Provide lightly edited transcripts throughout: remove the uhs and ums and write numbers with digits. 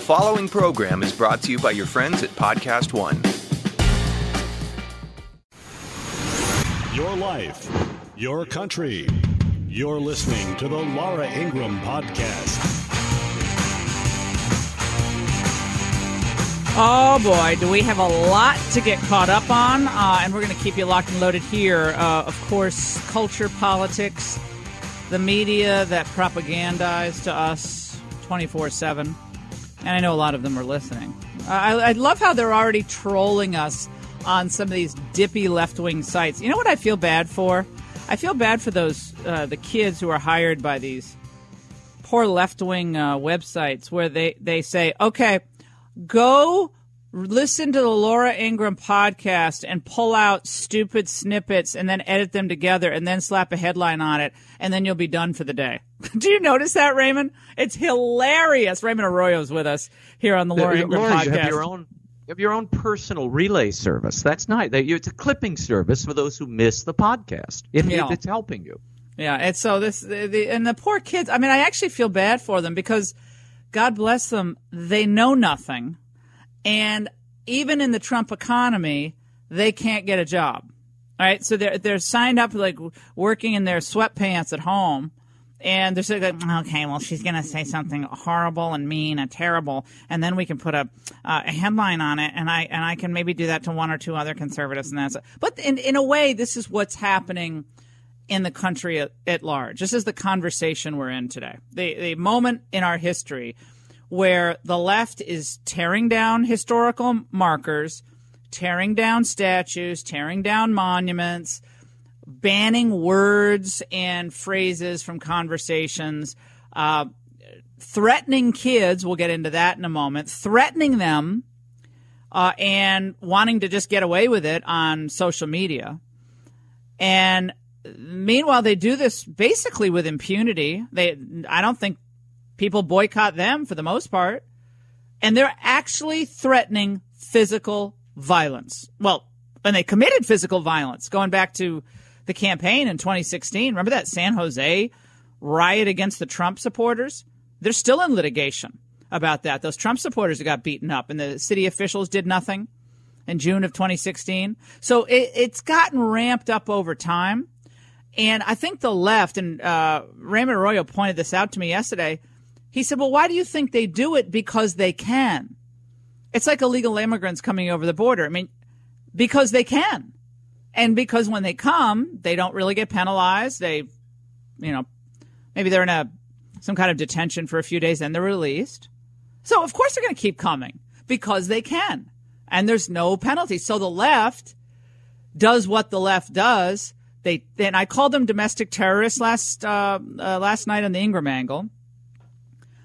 following program is brought to you by your friends at Podcast One. Your life, your country. You're listening to the Laura Ingraham Podcast. Oh, boy, do we have a lot to get caught up on, and we're going to keep you locked and loaded here. Of course, culture, politics, the media that propagandize to us 24/7, and I know a lot of them are listening. I love how they're already trolling us on some of these dippy left-wing sites. You know what I feel bad for? I feel bad for those the kids who are hired by these poor left-wing websites where they say, okay, go listen to the Laura Ingraham podcast and pull out stupid snippets and then edit them together and then slap a headline on it, and then you'll be done for the day. Do you notice that, Raymond? It's hilarious. Raymond Arroyo's with us here on the Laura Ingraham podcast. You have your own personal relay service. That's nice. It's a clipping service for those who miss the podcast. It's helping you. Yeah, and so and the poor kids. I mean, I actually feel bad for them because, God bless them, they know nothing, and even in the Trump economy, they can't get a job. All right, so they're signed up like working in their sweatpants at home. And they're saying, okay, well, she's going to say something horrible and mean and terrible, and then we can put a headline on it, and I can maybe do that to one or two other conservatives. And that's it. But in a way, this is what's happening in the country at large. This is the conversation we're in today. The moment in our history where the left is tearing down historical markers, tearing down statues, tearing down monuments, banning words and phrases from conversations, threatening kids, we'll get into that in a moment, threatening them and wanting to just get away with it on social media. And meanwhile, they do this basically with impunity. I don't think people boycott them for the most part. And they're actually threatening physical violence. Well, when they committed physical violence, going back to the campaign in 2016. Remember that San Jose riot against the Trump supporters? They're still in litigation about that. Those Trump supporters got beaten up, and the city officials did nothing in June of 2016. So it's gotten ramped up over time. And I think the left, and Raymond Arroyo pointed this out to me yesterday, he said, well, why do you think they do it? Because they can. It's like illegal immigrants coming over the border. I mean, because they can. And because when they come, they don't really get penalized. Maybe they're in some kind of detention for a few days, then they're released. So, of course, they're going to keep coming because they can. And there's no penalty. So the left does what the left does. And I called them domestic terrorists last night on the Ingraham angle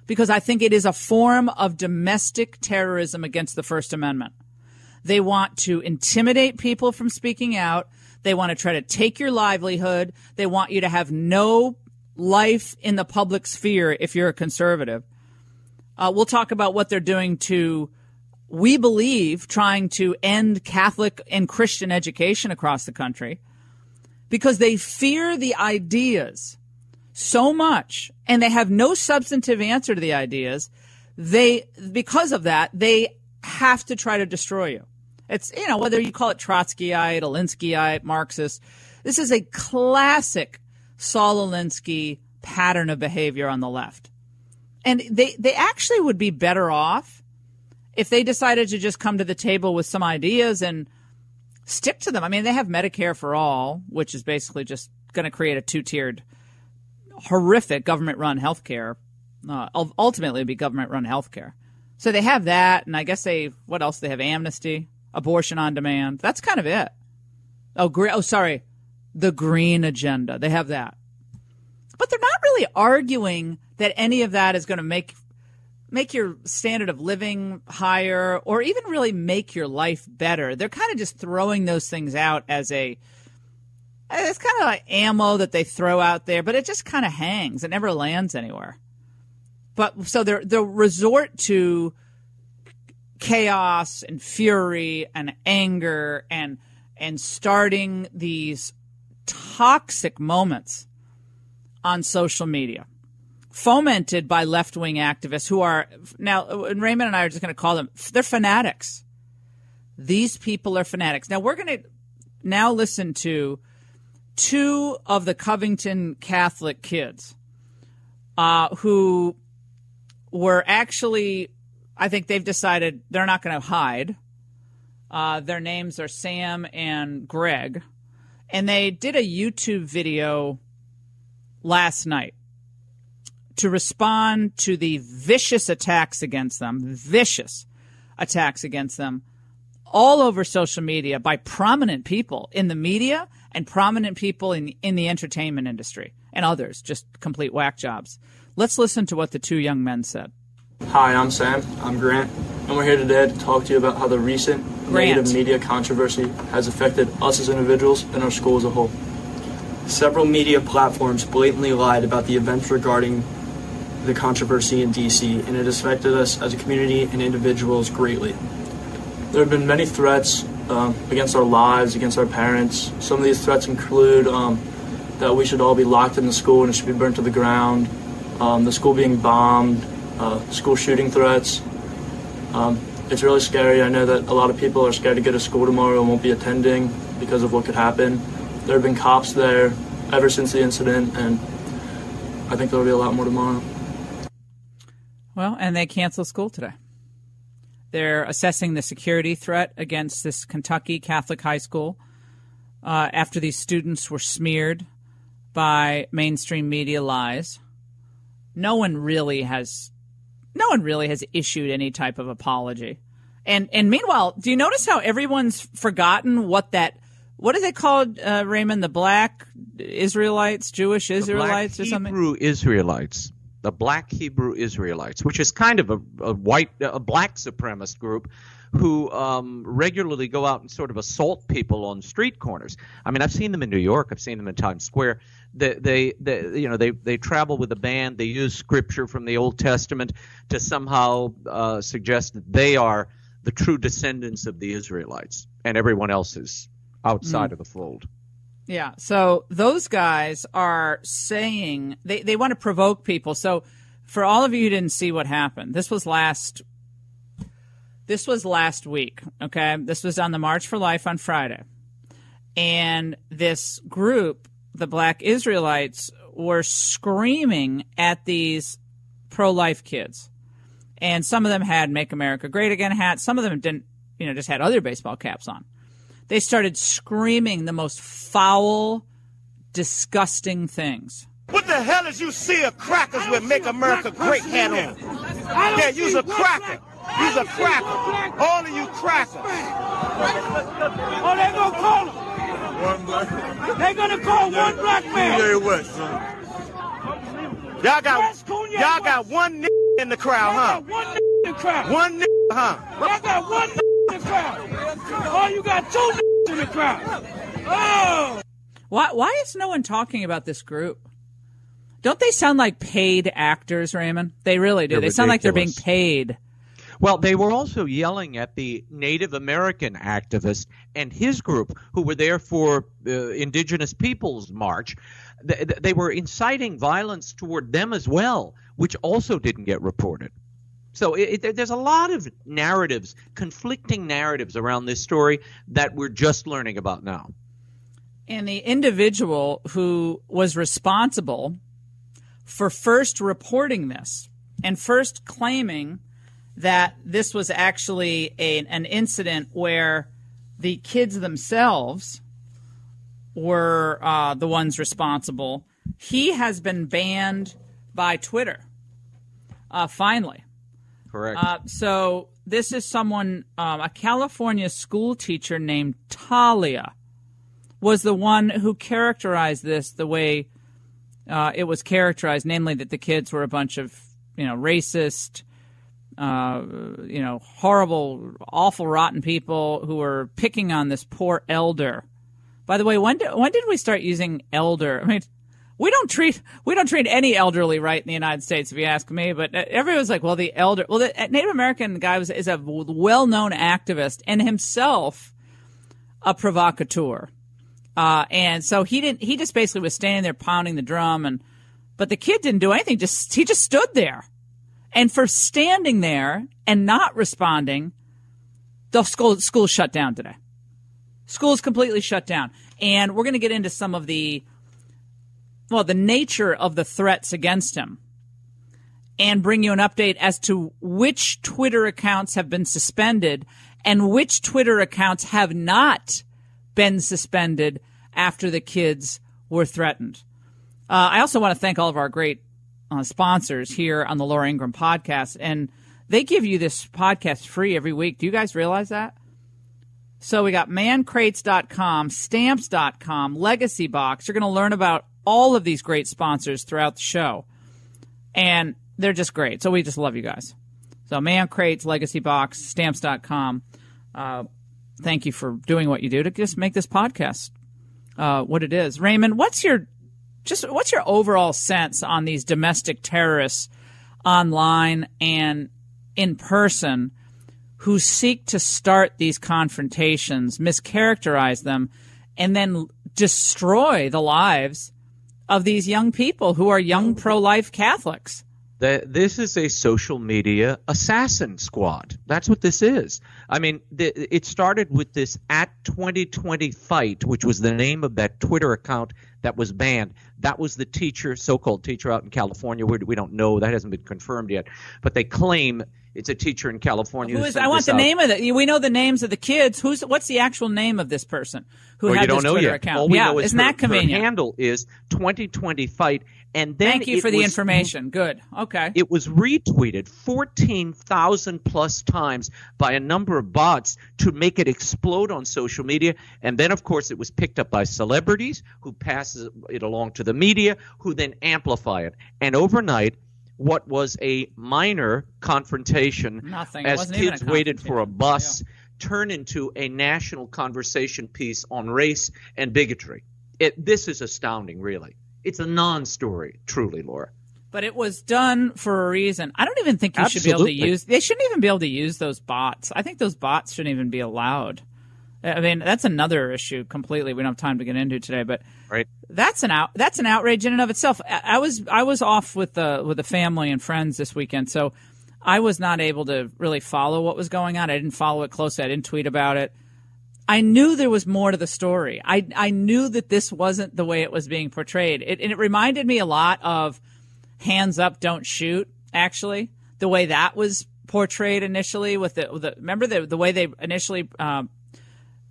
because I think it is a form of domestic terrorism against the First Amendment. They want to intimidate people from speaking out. They want to try to take your livelihood. They want you to have no life in the public sphere if you're a conservative. We'll talk about what they're doing we believe, trying to end Catholic and Christian education across the country because they fear the ideas so much and they have no substantive answer to the ideas. Because of that, they have to try to destroy you. It's, whether you call it Trotskyite, Alinskyite, Marxist, this is a classic Saul Alinsky pattern of behavior on the left. And they actually would be better off if they decided to just come to the table with some ideas and stick to them. I mean, they have Medicare for all, which is basically just going to create a two-tiered, horrific government-run health care. Ultimately, it'd be government-run health care. So they have that, and I guess what else? They have amnesty, abortion on demand. That's kind of it. The green agenda. They have that. But they're not really arguing that any of that is going to make your standard of living higher or even really make your life better. They're kind of just throwing those things out as it's kind of like ammo that they throw out there, but it just kind of hangs. It never lands anywhere. But so they'll resort to chaos and fury and anger and starting these toxic moments on social media. fomented by left-wing activists who are now, and Raymond and I are just going to call them, they're fanatics. These people are fanatics. Now, we're going to now listen to two of the Covington Catholic kids who were actually, I think they've decided they're not going to hide. Their names are Sam and Greg. And they did a YouTube video last night to respond to the vicious attacks against them all over social media by prominent people in the media and prominent people in the entertainment industry and others, just complete whack jobs. Let's listen to what the two young men said. Hi, I'm Sam. I'm Grant, and we're here today to talk to you about how the recent negative media controversy has affected us as individuals and our school as a whole. Several media platforms blatantly lied about the events regarding the controversy in D.C., and it has affected us as a community and individuals greatly. There have been many threats against our lives, against our parents. Some of these threats include that we should all be locked in the school and it should be burnt to the ground, the school being bombed, school shooting threats. It's really scary. I know that a lot of people are scared to go to school tomorrow and won't be attending because of what could happen. There have been cops there ever since the incident, and I think there will be a lot more tomorrow. Well, and they canceled school today. They're assessing the security threat against this Kentucky Catholic high school after these students were smeared by mainstream media lies. No one really has issued any type of apology. And meanwhile, do you notice how everyone's forgotten what is it called, Raymond? The black Israelites, Jewish Israelites or something? Hebrew Israelites. The Black Hebrew Israelites, which is kind of a black supremacist group who regularly go out and sort of assault people on street corners. I mean, I've seen them in New York. I've seen them in Times Square. They travel with a band. They use scripture from the Old Testament to somehow suggest that they are the true descendants of the Israelites, and everyone else is outside of the fold. Yeah, so those guys are saying they want to provoke people. So for all of you who didn't see what happened, this was last week, okay? This was on the March for Life on Friday. And this group, the Black Israelites, were screaming at these pro-life kids. And some of them had Make America Great Again hats. Some of them didn't, just had other baseball caps on. They started screaming the most foul, disgusting things. What the hell is you see a crackers with Make America Great hat on? Yeah, you's a cracker. You's a cracker. All of you crackers. Oh, they gonna call him. One black. They gonna call one black man. Yeah, what, son? Y'all got one in the crowd, huh? One in the crowd. One huh? Y'all got one in the crowd. Oh, you got two in the crowd. Oh. Why is no one talking about this group? Don't they sound like paid actors, Raymond? They really do. They sound like they're being paid. Well, they were also yelling at the Native American activist and his group who were there for Indigenous Peoples March. They were inciting violence toward them as well, which also didn't get reported. So there's a lot of narratives, conflicting narratives around this story that we're just learning about now. And the individual who was responsible for first reporting this and first claiming that this was actually an incident where the kids themselves were the ones responsible, he has been banned by Twitter, finally. Correct. So this is someone, a California school teacher named Talia was the one who characterized this the way it was characterized, namely that the kids were a bunch of, racist, horrible, awful, rotten people who were picking on this poor elder. By the way, when did we start using elder? I mean, we don't treat any elderly right in the United States, if you ask me. But everyone's like, well, the elder. Well, the Native American guy is a well-known activist and himself a provocateur. And so he just basically was standing there pounding the drum and But the kid didn't do anything. He just stood there. And for standing there and not responding, the school shut down today. School's completely shut down. And we're going to get into some of the nature of the threats against him and bring you an update as to which Twitter accounts have been suspended and which Twitter accounts have not been suspended after the kids were threatened. I also want to thank all of our great sponsors here on the Laura Ingraham podcast, and they give you this podcast free every week. Do you guys realize that? So we got mancrates.com, stamps.com, Legacy Box. You're going to learn about all of these great sponsors throughout the show, and they're just great. So we just love you guys. So Mancrates, Legacy Box, stamps.com. Thank you for doing what you do to just make this podcast what it is. Raymond, what's your overall sense on these domestic terrorists online and in person who seek to start these confrontations, mischaracterize them, and then destroy the lives of these young people who are young pro-life Catholics? This is a social media assassin squad. That's what this is. I mean, it started with this @2020fight, which was the name of that Twitter account that was banned. That was the teacher, so-called teacher out in California. We don't know. That hasn't been confirmed yet. But they claim it's a teacher in California. I want the name of it. We know the names of the kids. What's the actual name of this person who had this Twitter account? All we know is isn't that convenient? Her handle is 2020fight. And then thank you for the information. Good. Okay. It was retweeted 14,000 plus times by a number of bots to make it explode on social media. And then, of course, it was picked up by celebrities who pass it along to the media, who then amplify it. And overnight, what was a minor confrontation as kids waited for a bus turned into a national conversation piece on race and bigotry. This is astounding, really. It's a non-story, truly, Laura. But it was done for a reason. I don't even think you should be able to use – they shouldn't even be able to use those bots. I think those bots shouldn't even be allowed. I mean, that's another issue completely we don't have time to get into today. But right. That's an outrage in and of itself. I was off with the family and friends this weekend, so I was not able to really follow what was going on. I didn't follow it closely. I didn't tweet about it. I knew there was more to the story. I knew that this wasn't the way it was being portrayed. And it reminded me a lot of Hands Up, Don't Shoot, actually, the way that was portrayed initially with remember the way they initially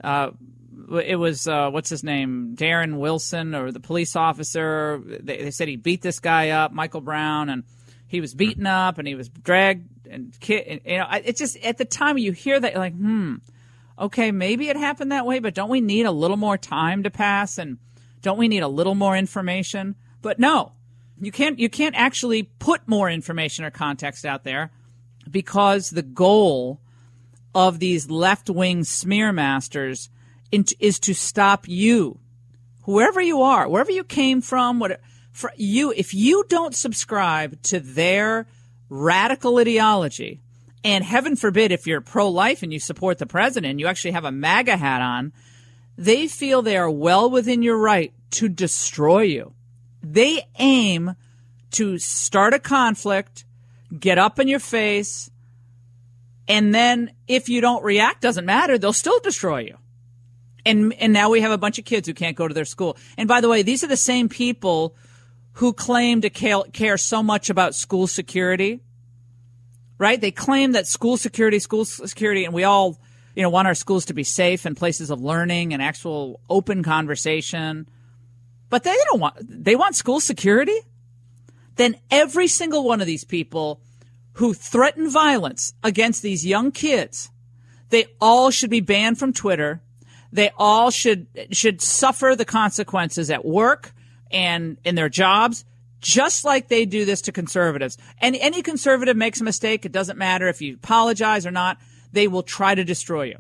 it was what's his name, Darren Wilson, or the police officer. They said he beat this guy up, Michael Brown, and he was beaten up and he was dragged and it's just at the time you hear that you're like, okay, maybe it happened that way, but don't we need a little more time to pass, and don't we need a little more information? But no, you can't actually put more information or context out there, because the goal of these left-wing smear masters is to stop you, whoever you are, wherever you came from, if you don't subscribe to their radical ideology. And heaven forbid, if you're pro-life and you support the president, you actually have a MAGA hat on, they feel they are well within your right to destroy you. They aim to start a conflict, get up in your face, and then if you don't react, doesn't matter, they'll still destroy you. And now we have a bunch of kids who can't go to their school. And by the way, these are the same people who claim to care so much about school security. Right? They claim that school security, and we all, want our schools to be safe and places of learning and actual open conversation. But they want school security? Then every single one of these people who threaten violence against these young kids, they all should be banned from Twitter. They all should suffer the consequences at work and in their jobs, just like they do this to conservatives. And any conservative makes a mistake. It doesn't matter if you apologize or not. They will try to destroy you.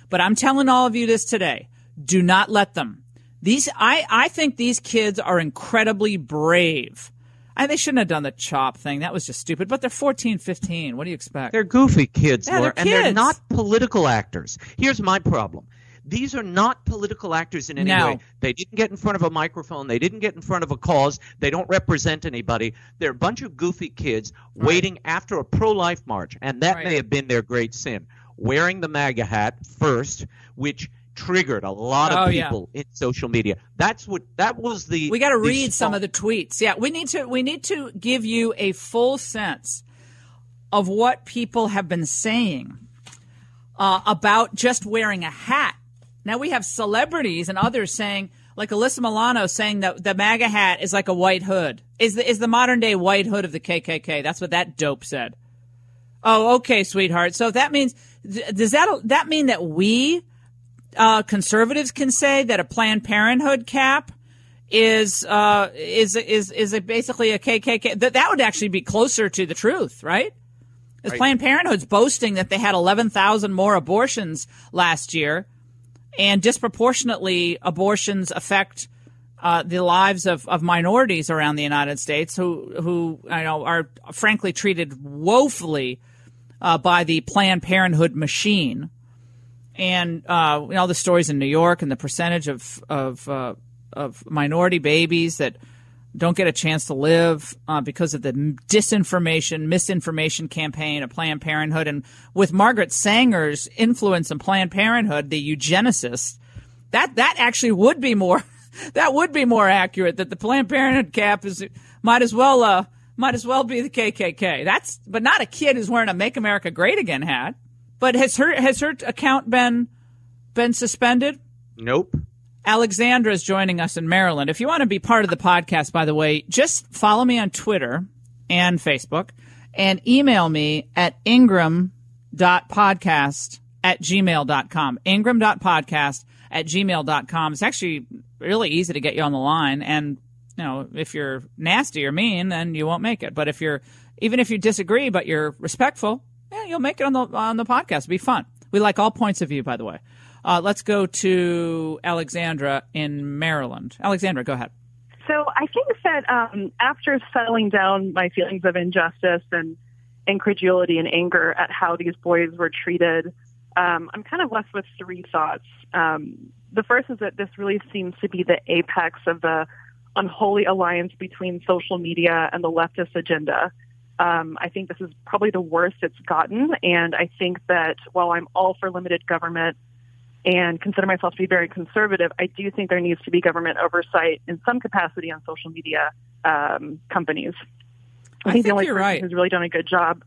But I'm telling all of you this today. Do not let them. I think these kids are incredibly brave. They shouldn't have done the chop thing. That was just stupid. But they're 14, 15. What do you expect? They're goofy kids, Yeah, Laura, they're kids. And they're not political actors. Here's my problem. These are not political actors in any No. way. They didn't get in front of a microphone. They didn't get in front of a cause. They don't represent anybody. They're a bunch of goofy kids waiting after a pro-life march, and that may have been their great sin. Wearing the MAGA hat first, which triggered a lot of people in social media. That was the. We got to read some of the tweets. Yeah, we need to give you a full sense of what people have been saying about just wearing a hat. Now we have celebrities and others saying, like Alyssa Milano saying that the MAGA hat is like a white hood. Is the modern day white hood of the KKK. That's what that dope said. Oh, okay, sweetheart. So that means, does that mean that we conservatives can say that a Planned Parenthood cap is basically a KKK? That would actually be closer to the truth, right? Because Planned Parenthood's boasting that they had 11,000 more abortions last year, and disproportionately abortions affect the lives of minorities around the United States who are frankly treated woefully by the Planned Parenthood machine. And all the stories in New York and the percentage of minority babies that don't get a chance to live because of the misinformation campaign of Planned Parenthood. And with Margaret Sanger's influence in Planned Parenthood, the eugenicist, that actually would be more accurate. That the Planned Parenthood cap might as well be the KKK. But not a kid who's wearing a "Make America Great Again" hat. But has her account been suspended? Nope. Alexandra is joining us in Maryland. If you want to be part of the podcast, by the way, just follow me on Twitter and Facebook and email me at ingram.podcast@gmail.com. Ingram.podcast@gmail.com. It's actually really easy to get you on the line. And, if you're nasty or mean, then you won't make it. But even if you disagree, but you're respectful, you'll make it on the podcast. It'll be fun. We like all points of view, by the way. Let's go to Alexandra in Maryland. Alexandra, go ahead. So I think that after settling down my feelings of injustice and incredulity and anger at how these boys were treated, I'm kind of left with three thoughts. The first is that this really seems to be the apex of the unholy alliance between social media and the leftist agenda. I think this is probably the worst it's gotten, and I think that while I'm all for limited government and consider myself to be very conservative, I do think there needs to be government oversight in some capacity on social media companies. I think the only person who's really done a good job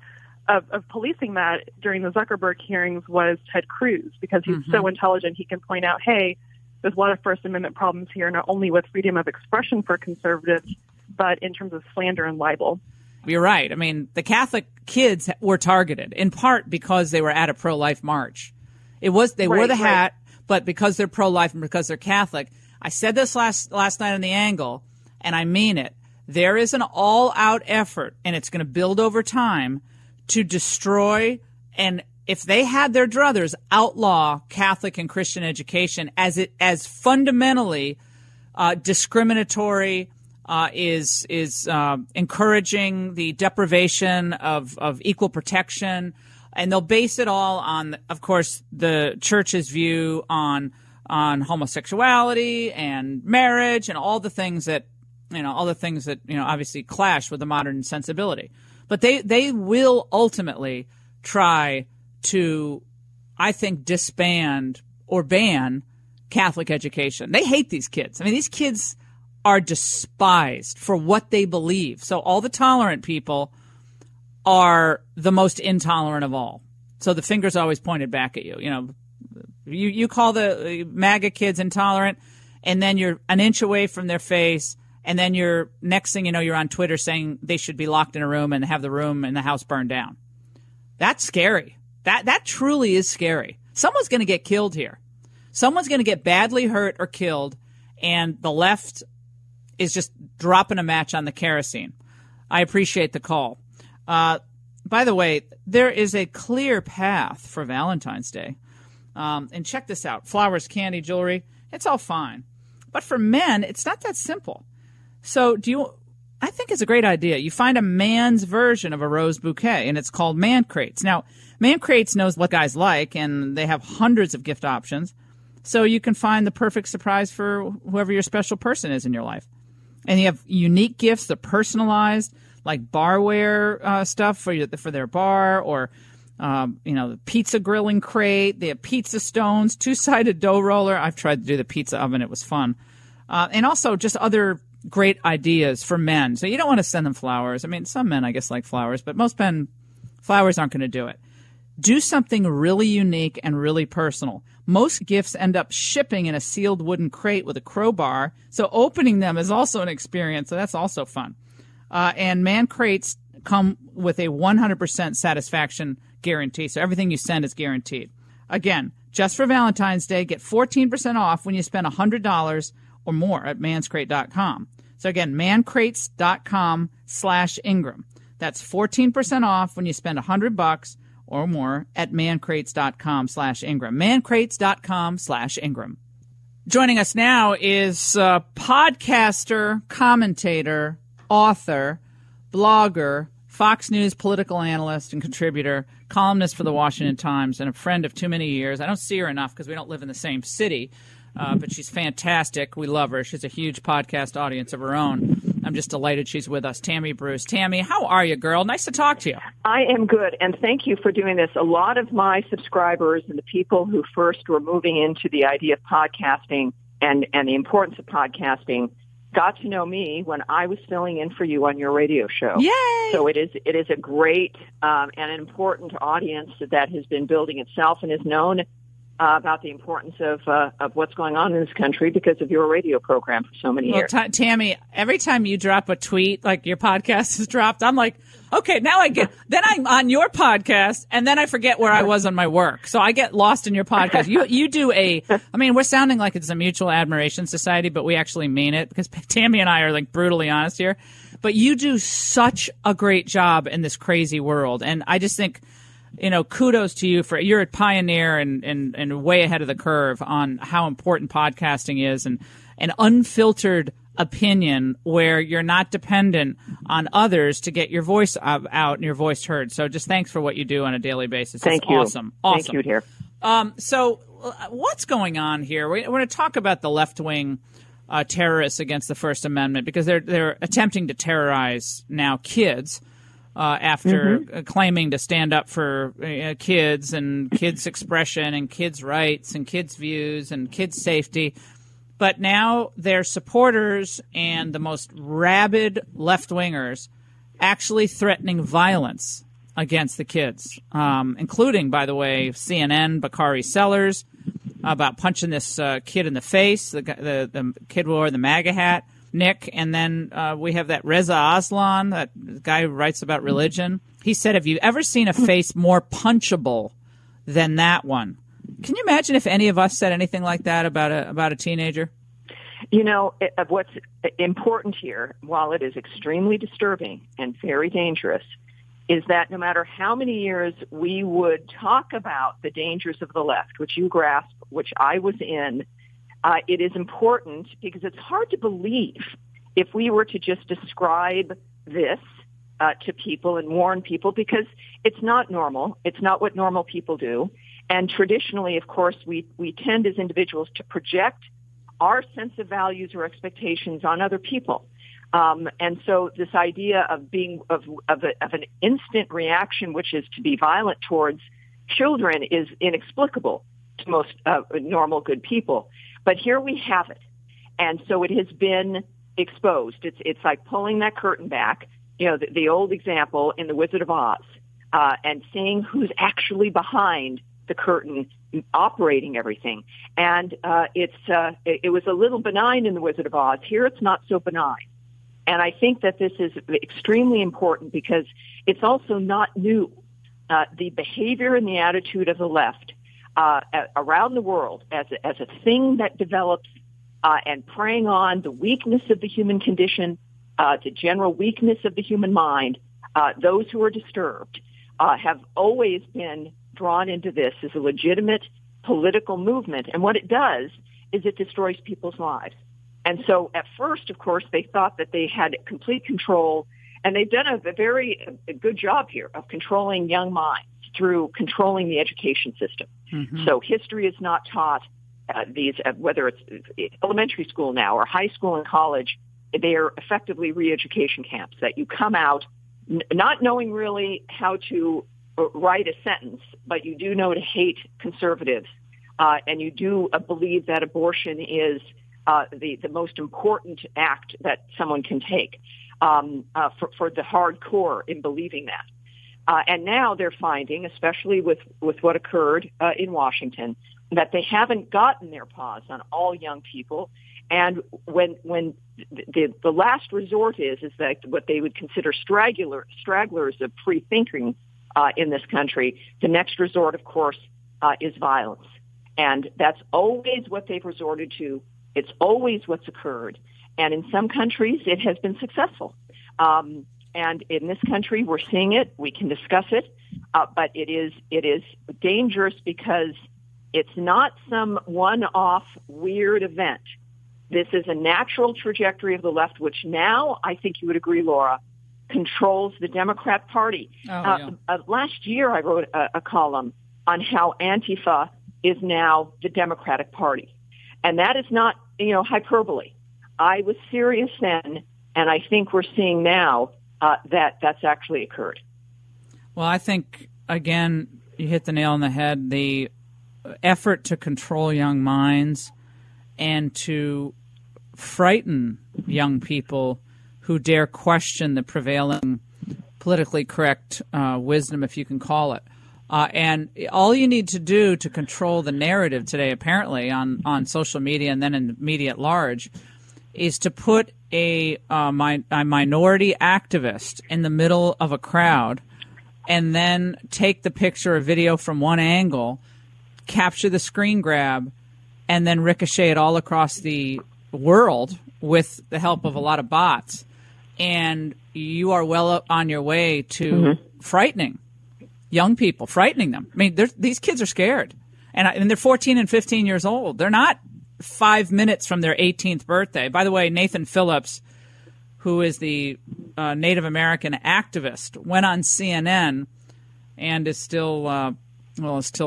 of policing that during the Zuckerberg hearings was Ted Cruz, because he's so intelligent. He can point out, hey, there's a lot of First Amendment problems here, not only with freedom of expression for conservatives, but in terms of slander and libel. You're right. I mean, the Catholic kids were targeted in part because they were at a pro-life march. They wore the hat, but because they're pro-life and because they're Catholic. I said this last night on The Angle, and I mean it. There is an all-out effort, and it's going to build over time, to destroy, and if they had their druthers, outlaw Catholic and Christian education as fundamentally discriminatory, is encouraging the deprivation of equal protection. And they'll base it all on, of course, the church's view on homosexuality and marriage and all the things that obviously clash with the modern sensibility. But they will ultimately try to, I think, disband or ban Catholic education. They hate these kids. I mean, these kids are despised for what they believe. So all the tolerant people are the most intolerant of all. So the finger's always pointed back at you. You call the MAGA kids intolerant, and then you're an inch away from their face, and then next thing you know, you're on Twitter saying they should be locked in a room and have the room and the house burned down. That's scary. That truly is scary. Someone's going to get killed here. Someone's going to get badly hurt or killed, and the left is just dropping a match on the kerosene. I appreciate the call. By the way, there is a clear path for Valentine's Day. And check this out. Flowers, candy, jewelry, it's all fine. But for men, it's not that simple. So I think it's a great idea. You find a man's version of a rose bouquet, and it's called Man Crates. Now, Man Crates knows what guys like, and they have hundreds of gift options. so you can find the perfect surprise for whoever your special person is in your life. And you have unique gifts that are personalized, like barware stuff for their bar, or the pizza grilling crate. They have pizza stones, 2-sided dough roller. I've tried to do the pizza oven. It was fun. And also just other great ideas for men. So you don't want to send them flowers. I mean, some men, I guess, like flowers, but most men, flowers aren't going to do it. Do something really unique and really personal. Most gifts end up shipping in a sealed wooden crate with a crowbar, so opening them is also an experience, so that's also fun. And man crates come with a 100% satisfaction guarantee, so everything you send is guaranteed. Again, just for Valentine's Day, get 14% off when you spend $100 or more at manscrate.com. So again, mancrates.com/Ingram. That's 14% off when you spend $100 or more at mancrates.com/Ingram. mancrates.com/Ingram. Joining us now is podcaster, commentator, author, blogger, Fox News political analyst and contributor, columnist for the Washington Times, and a friend of too many years. I don't see her enough because we don't live in the same city, but she's fantastic. We love her. She's a huge podcast audience of her own. I'm just delighted she's with us. Tammy Bruce. Tammy, how are you, girl? Nice to talk to you. I am good, and thank you for doing this. A lot of my subscribers and the people who first were moving into the idea of podcasting and the importance of podcasting got to know me when I was filling in for you on your radio show. Yay! So it is a great and an important audience that has been building itself and is known about the importance of what's going on in this country because of your radio program for so many years. Tammy, every time you drop a tweet, like your podcast is dropped, I'm like, okay, now then I'm on your podcast, and then I forget where I was on my work. So I get lost in your podcast. You do we're sounding like it's a mutual admiration society, but we actually mean it because Tammy and I are like brutally honest here. But you do such a great job in this crazy world. And I just think, kudos to you you're a pioneer and way ahead of the curve on how important podcasting is and an unfiltered opinion where you're not dependent on others to get your voice out and your voice heard. So just thanks for what you do on a daily basis. Thank you. Awesome. Thank you, dear. So what's going on here? We're going to talk about the left-wing terrorists against the First Amendment because they're attempting to terrorize now kids. After claiming to stand up for kids and kids' expression and kids' rights and kids' views and kids' safety. But now their supporters and the most rabid left-wingers actually threatening violence against the kids, including, by the way, CNN, Bakari Sellers, about punching this kid in the face, the kid who wore the MAGA hat. Nick, and then we have that Reza Aslan, that guy who writes about religion. He said, have you ever seen a face more punchable than that one? Can you imagine if any of us said anything like that about a teenager? What's important here, while it is extremely disturbing and very dangerous, is that no matter how many years we would talk about the dangers of the left, which you grasp, which I was in, it is important because it's hard to believe if we were to just describe this to people and warn people because it's not normal. It's not what normal people do. And traditionally, of course, we tend as individuals to project our sense of values or expectations on other people. And so this idea of being of an instant reaction, which is to be violent towards children, is inexplicable to most normal, good people. But here we have it. And so it has been exposed. It's like pulling that curtain back, the old example in The Wizard of Oz, and seeing who's actually behind the curtain operating everything. And it was a little benign in The Wizard of Oz. Here it's not so benign. And I think that this is extremely important because it's also not new. The behavior and the attitude of the left around the world as a thing that develops and preying on the weakness of the human condition, the general weakness of the human mind, those who are disturbed have always been drawn into this as a legitimate political movement. And what it does is it destroys people's lives. And so at first, of course, they thought that they had complete control, and they've done a very good job here of controlling young minds through controlling the education system. Mm-hmm. So history is not taught. whether it's elementary school now or high school and college, they are effectively re-education camps that you come out not knowing really how to write a sentence, but you do know to hate conservatives, and you do believe that abortion is the most important act that someone can take for the hardcore in believing that. And now they're finding, especially with what occurred in Washington, that they haven't gotten their paws on all young people. And when the last resort is that what they would consider stragglers of free thinking in this country, the next resort, of course, is violence. And that's always what they've resorted to. It's always what's occurred. And in some countries, it has been successful. And in this country, we're seeing it. We can discuss it. But it is dangerous because it's not some one-off weird event. This is a natural trajectory of the left, which now, I think you would agree, Laura, controls the Democrat Party. Last year, I wrote a column on how Antifa is now the Democratic Party. And that is not, hyperbole. I was serious then, and I think we're seeing now that that's actually occurred. Well, I think, again, you hit the nail on the head. The effort to control young minds and to frighten young people who dare question the prevailing politically correct wisdom, if you can call it. And all you need to do to control the narrative today, apparently, on social media and then in the media at large, is to put a minority activist in the middle of a crowd and then take the picture or video from one angle, capture the screen grab, and then ricochet it all across the world with the help of a lot of bots. And you are well up on your way to frightening young people, frightening them. I mean, these kids are scared. And they're 14 and 15 years old. They're not 5 minutes from their 18th birthday. By the way, Nathan Phillips, who is the Native American activist, went on CNN and is still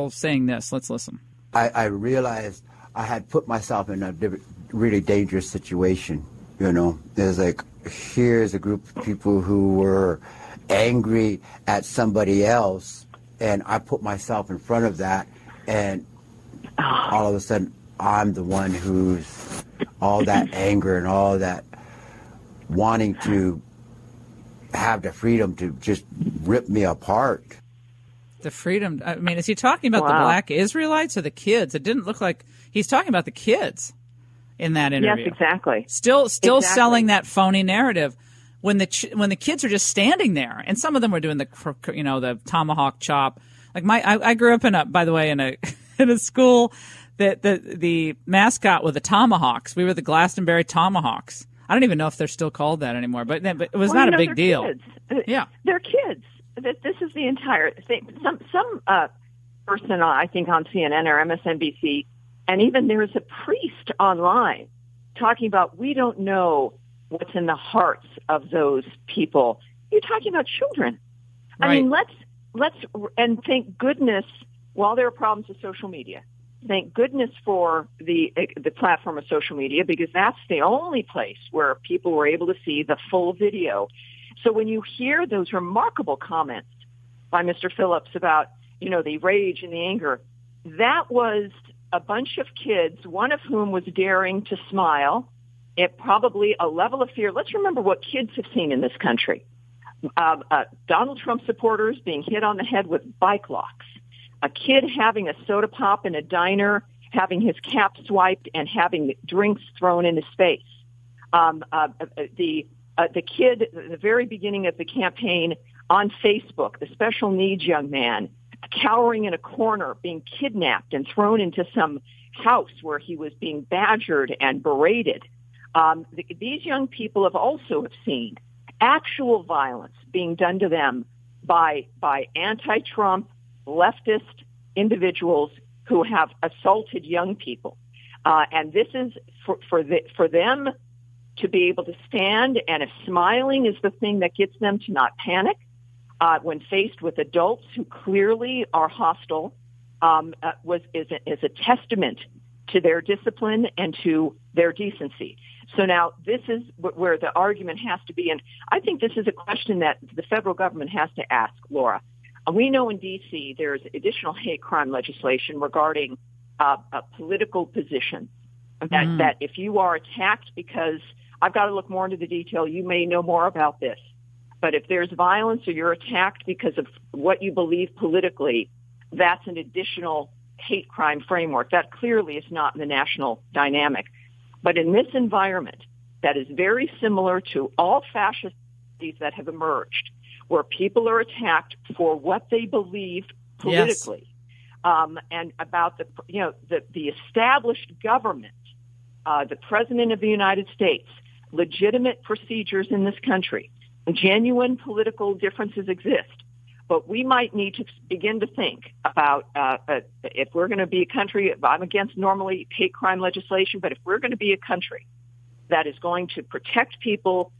saying this. Let's listen. I realized I had put myself in a really dangerous situation. There's here's a group of people who were angry at somebody else, and I put myself in front of that, and all of a sudden I'm the one who's all that anger and all that wanting to have the freedom to just rip me apart. The freedom. I mean, is he talking about the black Israelites or the kids? It didn't look like he's talking about the kids in that interview. Yes, exactly. Still selling that phony narrative when the kids are just standing there, and some of them were doing the tomahawk chop. I grew up in a school that the mascot were the Tomahawks. We were the Glastonbury Tomahawks. I don't even know if they're still called that anymore, but it was not a big deal. Kids. Yeah, they're kids. This is the entire thing. Some person, I think, on CNN or MSNBC, and even there is a priest online talking about we don't know what's in the hearts of those people. You're talking about children. Right. I mean, let's and thank goodness, while there are problems with social media, thank goodness for the platform of social media, because that's the only place where people were able to see the full video. So when you hear those remarkable comments by Mr. Phillips about, the rage and the anger, that was a bunch of kids, one of whom was daring to smile, at probably a level of fear. Let's remember what kids have seen in this country. Donald Trump supporters being hit on the head with bike locks, a kid having a soda pop in a diner, having his cap swiped and having drinks thrown in his face. The kid at the very beginning of the campaign on Facebook, the special needs young man, cowering in a corner, being kidnapped and thrown into some house where he was being badgered and berated. These young people have seen actual violence being done to them by anti-Trump leftist individuals who have assaulted young people. And this is for them to be able to stand, and if smiling is the thing that gets them to not panic when faced with adults who clearly are hostile, is a testament to their discipline and to their decency. So now this is where the argument has to be, and I think this is a question that the federal government has to ask, Laura. We know in D.C. there's additional hate crime legislation regarding a political position, that if you are attacked because, I've got to look more into the detail, you may know more about this, but if there's violence or you're attacked because of what you believe politically, that's an additional hate crime framework. That clearly is not in the national dynamic. But in this environment that is very similar to all fascist that have emerged, where people are attacked for what they believe politically, and about the established government, the President of the United States, legitimate procedures in this country, genuine political differences exist. But we might need to begin to think about if we're going to be a country, I'm against normally hate crime legislation, but if we're going to be a country that is going to protect people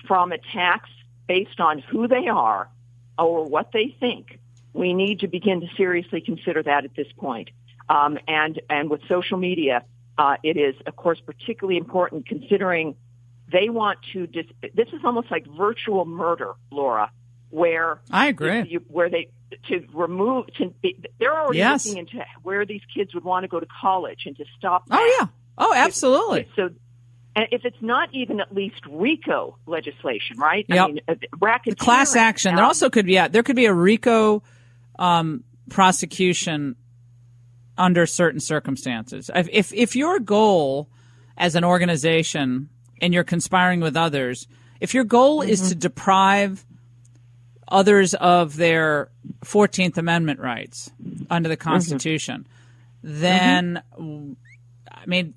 from attacks based on who they are or what they think, we need to begin to seriously consider that at this point. And with social media, it is, of course, particularly important considering they want to, this is almost like virtual murder, Laura, where I agree. They're already looking into where these kids would want to go to college and to stop that. Oh, yeah. Oh, absolutely. So if it's not even at least RICO legislation, right? Yep. I mean, racketeering. Class action. There also could be, there could be a RICO prosecution under certain circumstances. If your goal as an organization and you're conspiring with others, if your goal is to deprive others of their 14th Amendment rights under the Constitution, then, I mean,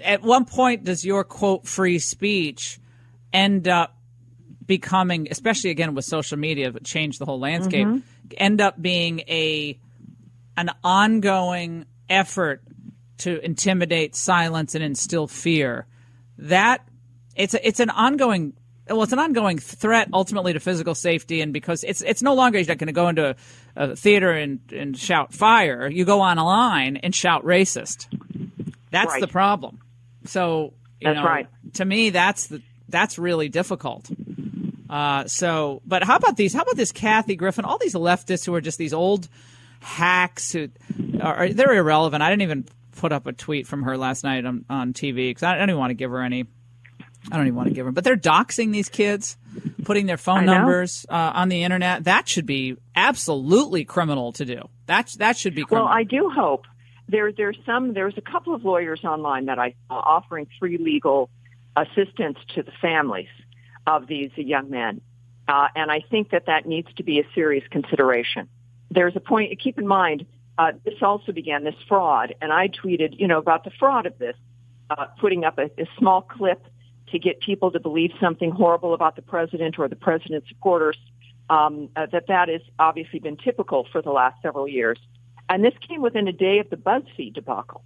at one point does your, quote, free speech end up becoming, especially again with social media, but change the whole landscape, end up being an ongoing effort to intimidate, silence, and instill fear? That it's an ongoing threat ultimately to physical safety, and because it's no longer you're not going to go into a theater and shout fire. You go online and shout racist. That's the problem. So to me, that's really difficult. But how about these? How about this Kathy Griffin? All these leftists who are just these old hacks who they're irrelevant. I didn't even put up a tweet from her last night on TV because I don't even want to give her any. I don't even want to give her. But they're doxing these kids, putting their phone numbers on the internet. That should be absolutely criminal to do. That should be criminal. Well, I do hope there's a couple of lawyers online that I saw offering free legal assistance to the families of these young men, and I think that needs to be a serious consideration. There's a point. Keep in mind, this also began this fraud, and I tweeted, about the fraud of this, putting up a small clip to get people to believe something horrible about the president or the president's supporters, that has obviously been typical for the last several years. And this came within a day of the BuzzFeed debacle.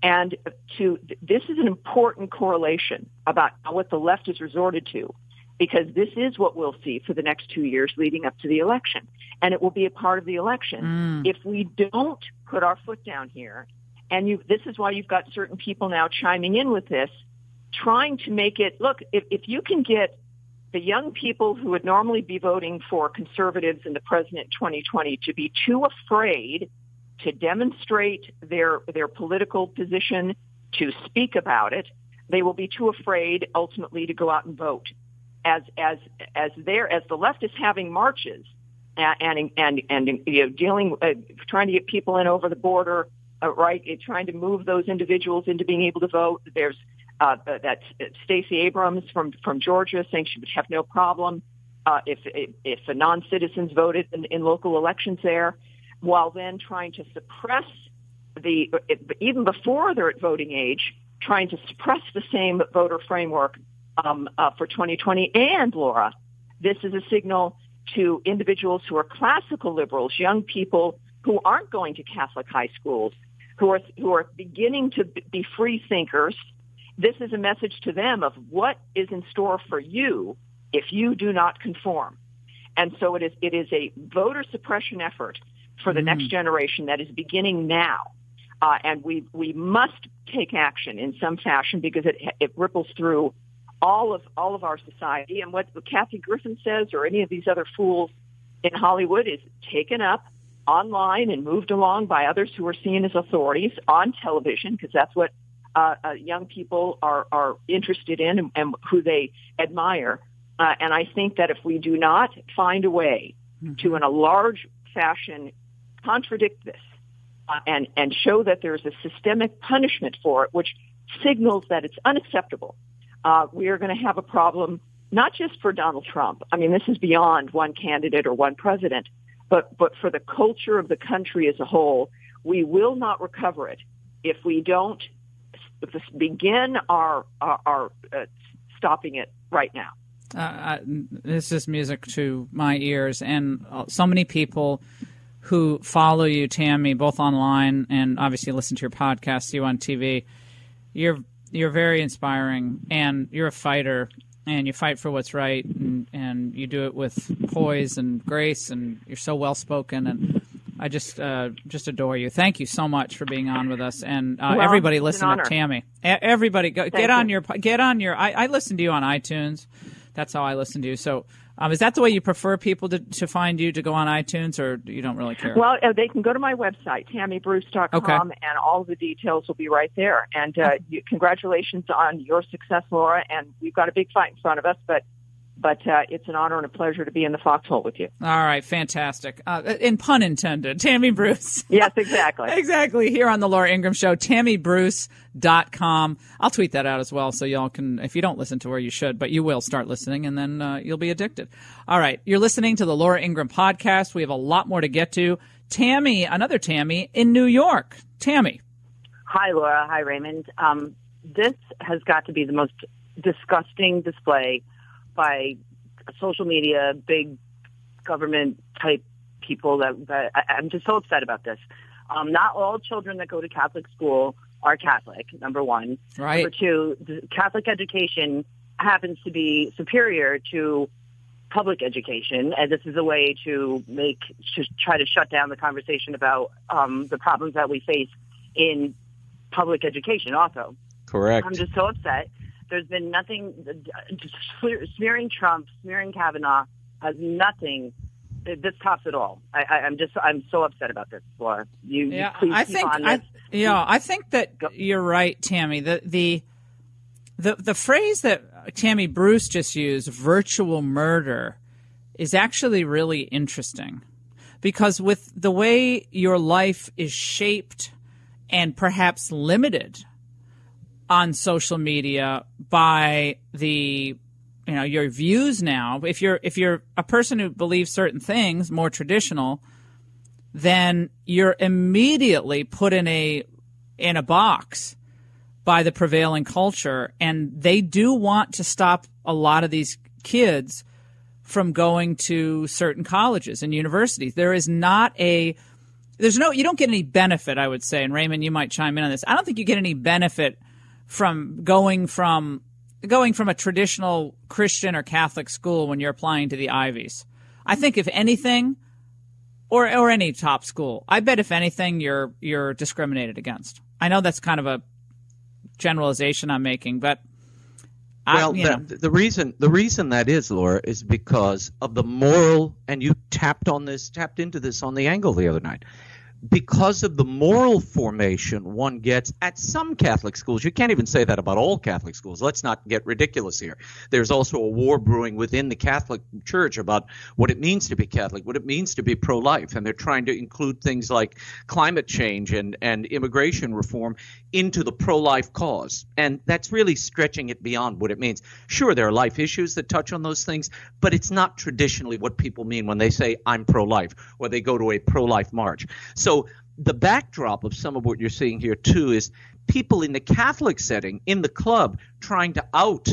And this is an important correlation about what the left has resorted to, because this is what we'll see for the next 2 years leading up to the election. And it will be a part of the election. If we don't put our foot down here, and this is why you've got certain people now chiming in with this, trying to make it, look, if you can get the young people who would normally be voting for conservatives in the president 2020 to be too afraid to demonstrate their political position, to speak about it, they will be too afraid ultimately to go out and vote. As the left is having marches and dealing, trying to get people in over the border, trying to move those individuals into being able to vote. There's that's Stacey Abrams from Georgia saying she would have no problem if the non-citizens voted in local elections there, while then trying to suppress even before they're at voting age, trying to suppress the same voter framework for 2020. And Laura, this is a signal to individuals who are classical liberals, young people who aren't going to Catholic high schools, who are beginning to be free thinkers. This is a message to them of what is in store for you if you do not conform. And so it is a voter suppression effort for the next generation that is beginning now. And we must take action in some fashion because it ripples through all of our society. And what Kathy Griffin says, or any of these other fools in Hollywood, is taken up online and moved along by others who are seen as authorities on television, because that's what young people are interested in and who they admire. And I think that if we do not find a way to, in a large fashion, contradict this and show that there's a systemic punishment for it, which signals that it's unacceptable, we are going to have a problem, not just for Donald Trump. I mean, this is beyond one candidate or one president, but for the culture of the country as a whole. We will not recover it if we don't begin our stopping it right now. This is music to my ears, and so many people who follow you, Tammy, both online and obviously listen to your podcast, see you on TV. You're very inspiring, and you're a fighter, and you fight for what's right, and you do it with poise and grace, and you're so well spoken, and I just adore you. Thank you so much for being on with us, and everybody listen to Tammy. Everybody get on your. I listen to you on iTunes. That's how I listen to you. So, is that the way you prefer people to find you, to go on iTunes, or you don't really care? Well, they can go to my website, TammyBruce.com, and all the details will be right there. And congratulations on your success, Laura. And we've got a big fight in front of us, but it's an honor and a pleasure to be in the foxhole with you. All right, fantastic. And pun intended, Tammy Bruce. Yes, exactly. Exactly, here on the Laura Ingraham Show, TammyBruce.com. I'll tweet that out as well, so y'all can, if you don't listen to her, you should, but you will start listening, and then you'll be addicted. All right, you're listening to the Laura Ingraham Podcast. We have a lot more to get to. Tammy, another Tammy in New York. Tammy. Hi, Laura. Hi, Raymond. This has got to be the most disgusting display by social media, big government type people that I'm just so upset about this. Not all children that go to Catholic school are Catholic, number one. Right. Number two, the Catholic education happens to be superior to public education, and this is a way to try to shut down the conversation about the problems that we face in public education also. Correct. I'm just so upset. There's been nothing, smearing Trump, smearing Kavanaugh has nothing, this tops it all. I'm so upset about this, Laura. I think that you're right, Tammy. The phrase that Tammy Bruce just used, virtual murder, is actually really interesting, because with the way your life is shaped and perhaps limited on social media by your views now, if you're a person who believes certain things, more traditional, then you're immediately put in a box by the prevailing culture, and they do want to stop a lot of these kids from going to certain colleges and universities. You don't get any benefit, I would say, and Raymond, you might chime in on this. I don't think you get any benefit from going from a traditional Christian or Catholic school when you're applying to the Ivies. I think if anything, or any top school, I bet if anything you're discriminated against. I know that's kind of a generalization I'm making, but the reason that is, Laura, is because of the moral, and you tapped into this on the Angle the other night. Because of the moral formation one gets at some Catholic schools. You can't even say that about all Catholic schools. Let's not get ridiculous here. There's also a war brewing within the Catholic Church about what it means to be Catholic, what it means to be pro-life, and they're trying to include things like climate change and immigration reform into the pro-life cause. And that's really stretching it beyond what it means. Sure, there are life issues that touch on those things, but it's not traditionally what people mean when they say I'm pro-life or they go to a pro-life march. So the backdrop of some of what you're seeing here, too, is people in the Catholic setting, in the club, trying to out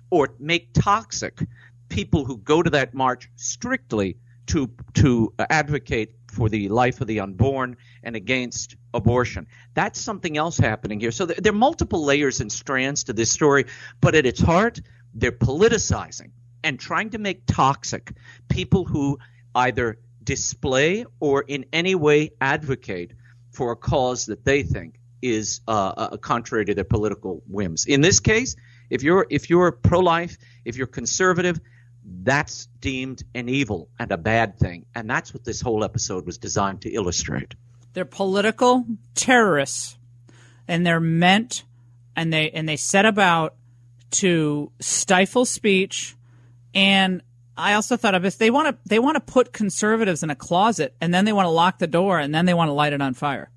or make toxic people who go to that march strictly to advocate for the life of the unborn and against abortion. That's something else happening here. So there are multiple layers and strands to this story, but at its heart, they're politicizing and trying to make toxic people who either display or in any way advocate for a cause that they think is contrary to their political whims. In this case, if you're pro-life, if you're conservative, that's deemed an evil and a bad thing. And that's what this whole episode was designed to illustrate. They're political terrorists, and they're meant, and they set about to stifle speech. And I also thought of this: they want to put conservatives in a closet, and then they want to lock the door, and then they want to light it on fire.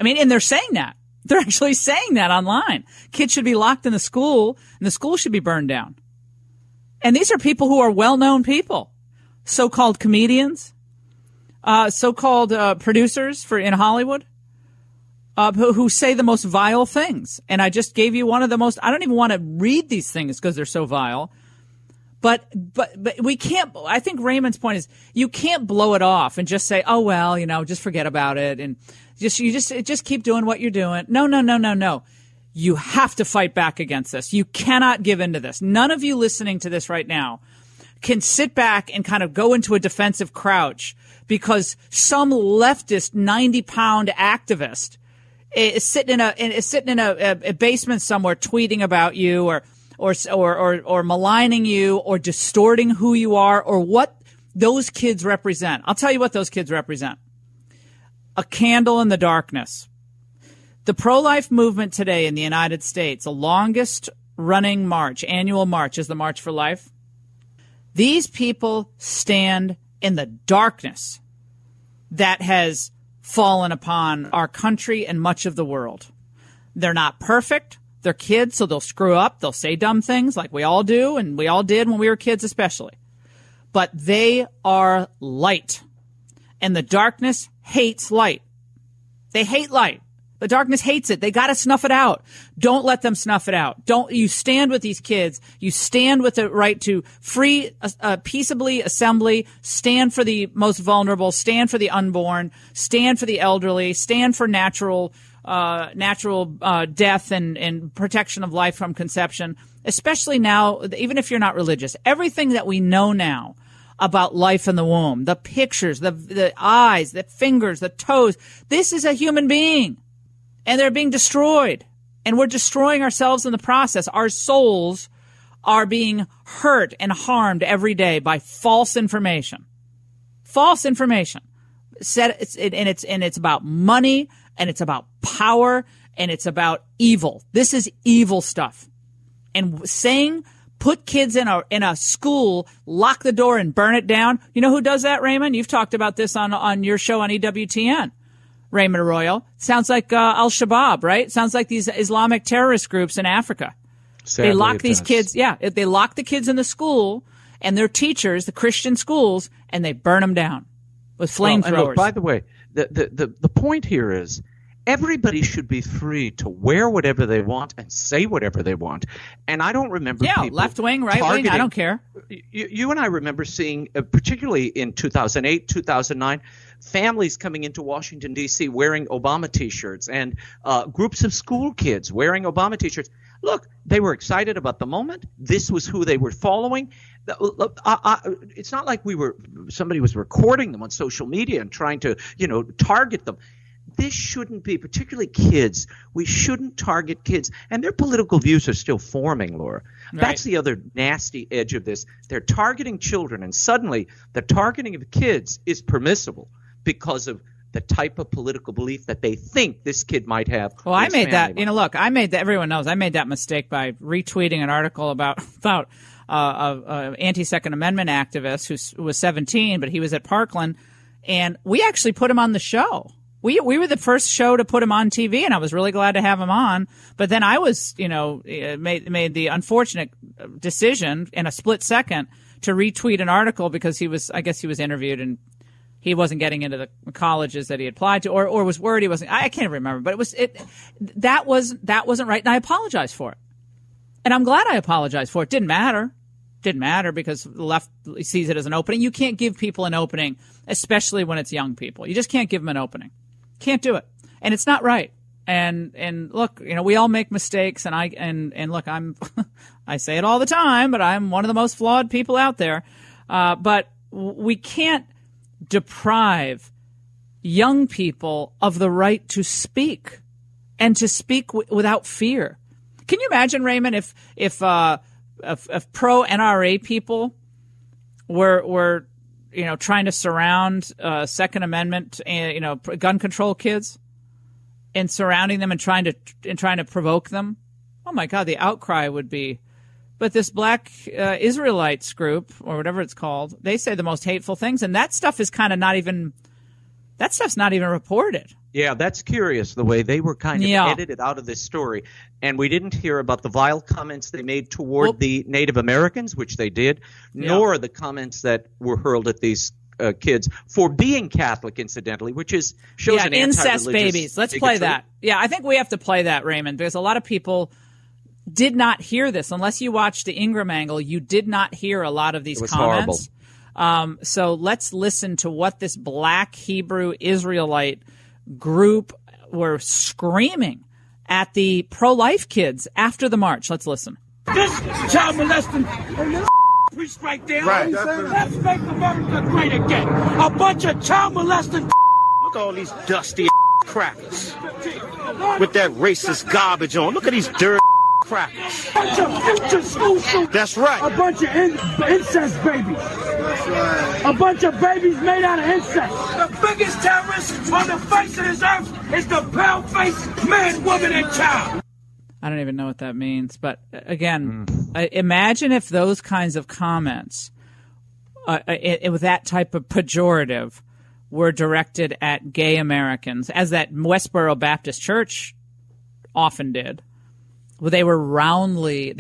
I mean, and they're saying that. They're actually saying that online. Kids should be locked in the school, and the school should be burned down. And these are people who are well-known people, so-called comedians, so-called producers in Hollywood, who say the most vile things. And I just gave you one of the most. I don't even want to read these things because they're so vile. But we can't. I think Raymond's point is you can't blow it off and just say, oh well, just forget about it and just keep doing what you're doing. No. You have to fight back against this. You cannot give in to this. None of you listening to this right now can sit back and kind of go into a defensive crouch because some leftist 90-pound activist is sitting in a basement somewhere tweeting about you or maligning you or distorting who you are or what those kids represent. I'll tell you what those kids represent. A candle in the darkness. The pro-life movement today in the United States, the longest running march, annual march, is the March for Life. These people stand in the darkness that has fallen upon our country and much of the world. They're not perfect. They're kids, so they'll screw up. They'll say dumb things like we all do, and we all did when we were kids especially. But they are light, and the darkness hates light. They hate light. The darkness hates it. They got to snuff it out. Don't let them snuff it out. You stand with these kids. You stand with the right to free, peaceably assembly, stand for the most vulnerable, stand for the unborn, stand for the elderly, stand for natural death and protection of life from conception, especially now, even if you're not religious. Everything that we know now about life in the womb, the pictures, the eyes, the fingers, the toes, this is a human being. And they're being destroyed. And we're destroying ourselves in the process. Our souls are being hurt and harmed every day by false information. False information. It's about money, and it's about power, and it's about evil. This is evil stuff. And saying put kids in a school, lock the door, and burn it down. You know who does that, Raymond? You've talked about this on your show on EWTN. Raymond Arroyo. Sounds like Al-Shabaab, right? Sounds like these Islamic terrorist groups in Africa. Sadly, they lock these kids. Yeah, they lock the kids in the school and their teachers, the Christian schools, and they burn them down with flamethrowers. By the way, the point here is everybody should be free to wear whatever they want and say whatever they want. And I don't remember people left wing, right wing, I don't care. You and I remember seeing, particularly in 2008, 2009, families coming into Washington, D.C. wearing Obama T-shirts and groups of school kids wearing Obama T-shirts. Look, they were excited about the moment. This was who they were following. It's not like somebody was recording them on social media and trying to, target them. This shouldn't be, particularly kids. We shouldn't target kids. And their political views are still forming, Laura. Right. That's the other nasty edge of this. They're targeting children, and suddenly the targeting of kids is permissible because of the type of political belief that they think this kid might have. Well, I made that. I made that. Everyone knows I made that mistake by retweeting an article about anti-Second Amendment activist who was 17, but he was at Parkland, and we actually put him on the show. We were the first show to put him on TV, and I was really glad to have him on. But then I was, made the unfortunate decision in a split second to retweet an article because he was interviewed and he wasn't getting into the colleges that he applied to, or was worried he wasn't. I can't remember, but that wasn't right, and I apologized for it. And I'm glad I apologized for it. Didn't matter because the left sees it as an opening. You can't give people an opening, especially when it's young people. You just can't give them an opening. Can't do it, and it's not right. And look, we all make mistakes, and look, I say it all the time, but I'm one of the most flawed people out there. But we can't deprive young people of the right to speak and to speak without fear. Can you imagine, Raymond, if pro NRA people were trying to surround Second Amendment gun control kids and surrounding them and trying to provoke them? Oh my God, the outcry would be. But this Black Israelites group, or whatever it's called, they say the most hateful things, and that stuff is kind of not even reported. Yeah, that's curious, the way they were kind of edited out of this story. And we didn't hear about the vile comments they made toward the Native Americans, which they did, nor the comments that were hurled at these kids for being Catholic, incidentally, which shows an incest anti-religious babies. Let's play that. Yeah, I think we have to play that, Raymond, because a lot of people did not hear this. Unless you watched the Ingraham angle, you did not hear a lot of these comments. Horrible. So let's listen to what this Black Hebrew Israelite group were screaming at the pro-life kids after the march. Let's listen. This child molesting priest right there. Right. Let's make America great again. A bunch of child molesting. Look at all these dusty crackers with that racist garbage on. Look at these dirty crackers. A bunch of future school shooters. That's right. A bunch of incest babies. That's right. A bunch of babies made out of incest. The biggest terrorist on the face of this earth is the pale-faced man, woman, and child. I don't even know what that means. But again, imagine if those kinds of comments with that type of pejorative were directed at gay Americans, as that Westboro Baptist Church often did. They litigated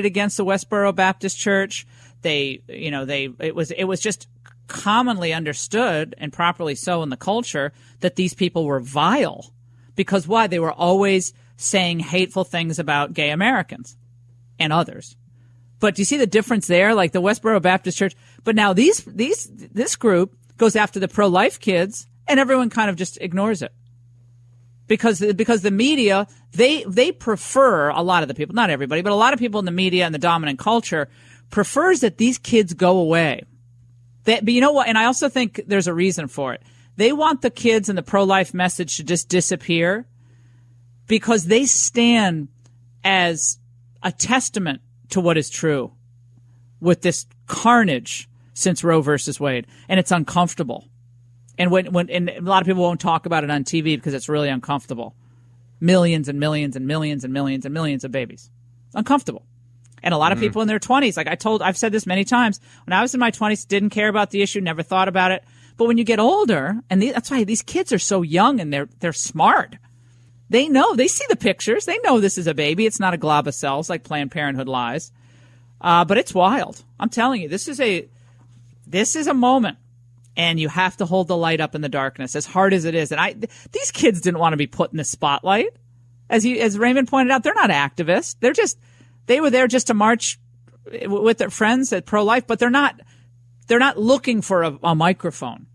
against the Westboro Baptist Church. It was just commonly understood, and properly so in the culture, that these people were vile. Because why? They were always saying hateful things about gay Americans and others. But do you see the difference there? Like the Westboro Baptist Church. But now this group goes after the pro-life kids, and everyone kind of just ignores it. Because the media, they prefer, a lot of the people, not everybody, but a lot of people in the media and the dominant culture prefers that these kids go away. But you know what? And I also think there's a reason for it. They want the kids and the pro-life message to just disappear because they stand as a testament to what is true with this carnage since Roe versus Wade. And it's uncomfortable. And and a lot of people won't talk about it on TV because it's really uncomfortable. Millions and millions and millions and millions and millions of babies. Uncomfortable. And a lot of people in their 20s, like I've said this many times, when I was in my 20s, didn't care about the issue, never thought about it. But when you get older, and that's why these kids are so young and they're smart. They know, they see the pictures. They know this is a baby. It's not a glob of cells like Planned Parenthood lies. But it's wild. I'm telling you, this is a moment. And you have to hold the light up in the darkness, as hard as it is. And these kids didn't want to be put in the spotlight. As Raymond pointed out, they're not activists. They were there just to march with their friends at pro-life, but they're not looking for a microphone.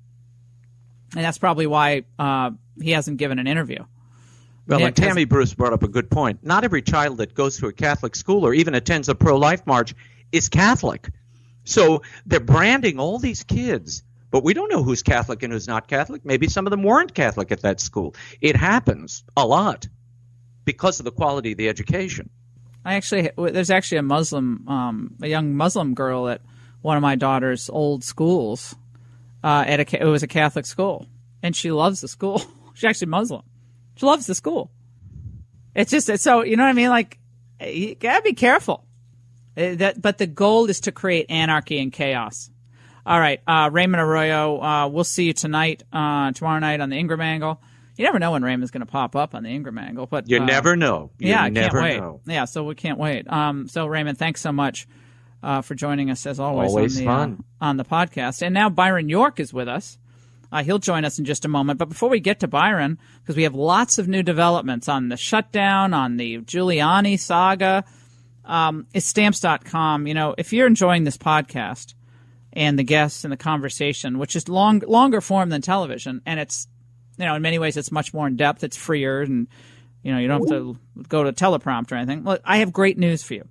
And that's probably why he hasn't given an interview. Well, and Tammy Bruce brought up a good point. Not every child that goes to a Catholic school or even attends a pro-life march is Catholic. So they're branding all these kids. But we don't know who's Catholic and who's not Catholic. Maybe some of them weren't Catholic at that school. It happens a lot because of the quality of the education. There's actually a young Muslim girl at one of my daughter's old schools. It was a Catholic school, and she loves the school. She's actually Muslim. She loves the school. It's so, you know what I mean? Like, you gotta be careful. But the goal is to create anarchy and chaos. All right, Raymond Arroyo, we'll see you tonight, tomorrow night on the Ingraham Angle. You never know when Raymond's going to pop up on the Ingraham Angle. But you never know. I can't wait. Yeah, so we can't wait. So, Raymond, thanks so much for joining us, as always on the podcast. And now Byron York is with us. He'll join us in just a moment. But before we get to Byron, because we have lots of new developments on the shutdown, on the Giuliani saga, it's Stamps.com. You know, if you're enjoying this podcast, and the guests and the conversation, which is longer form than television. And it's, in many ways, it's much more in depth. It's freer, and, you don't have to go to teleprompter or anything. Look, I have great news for you.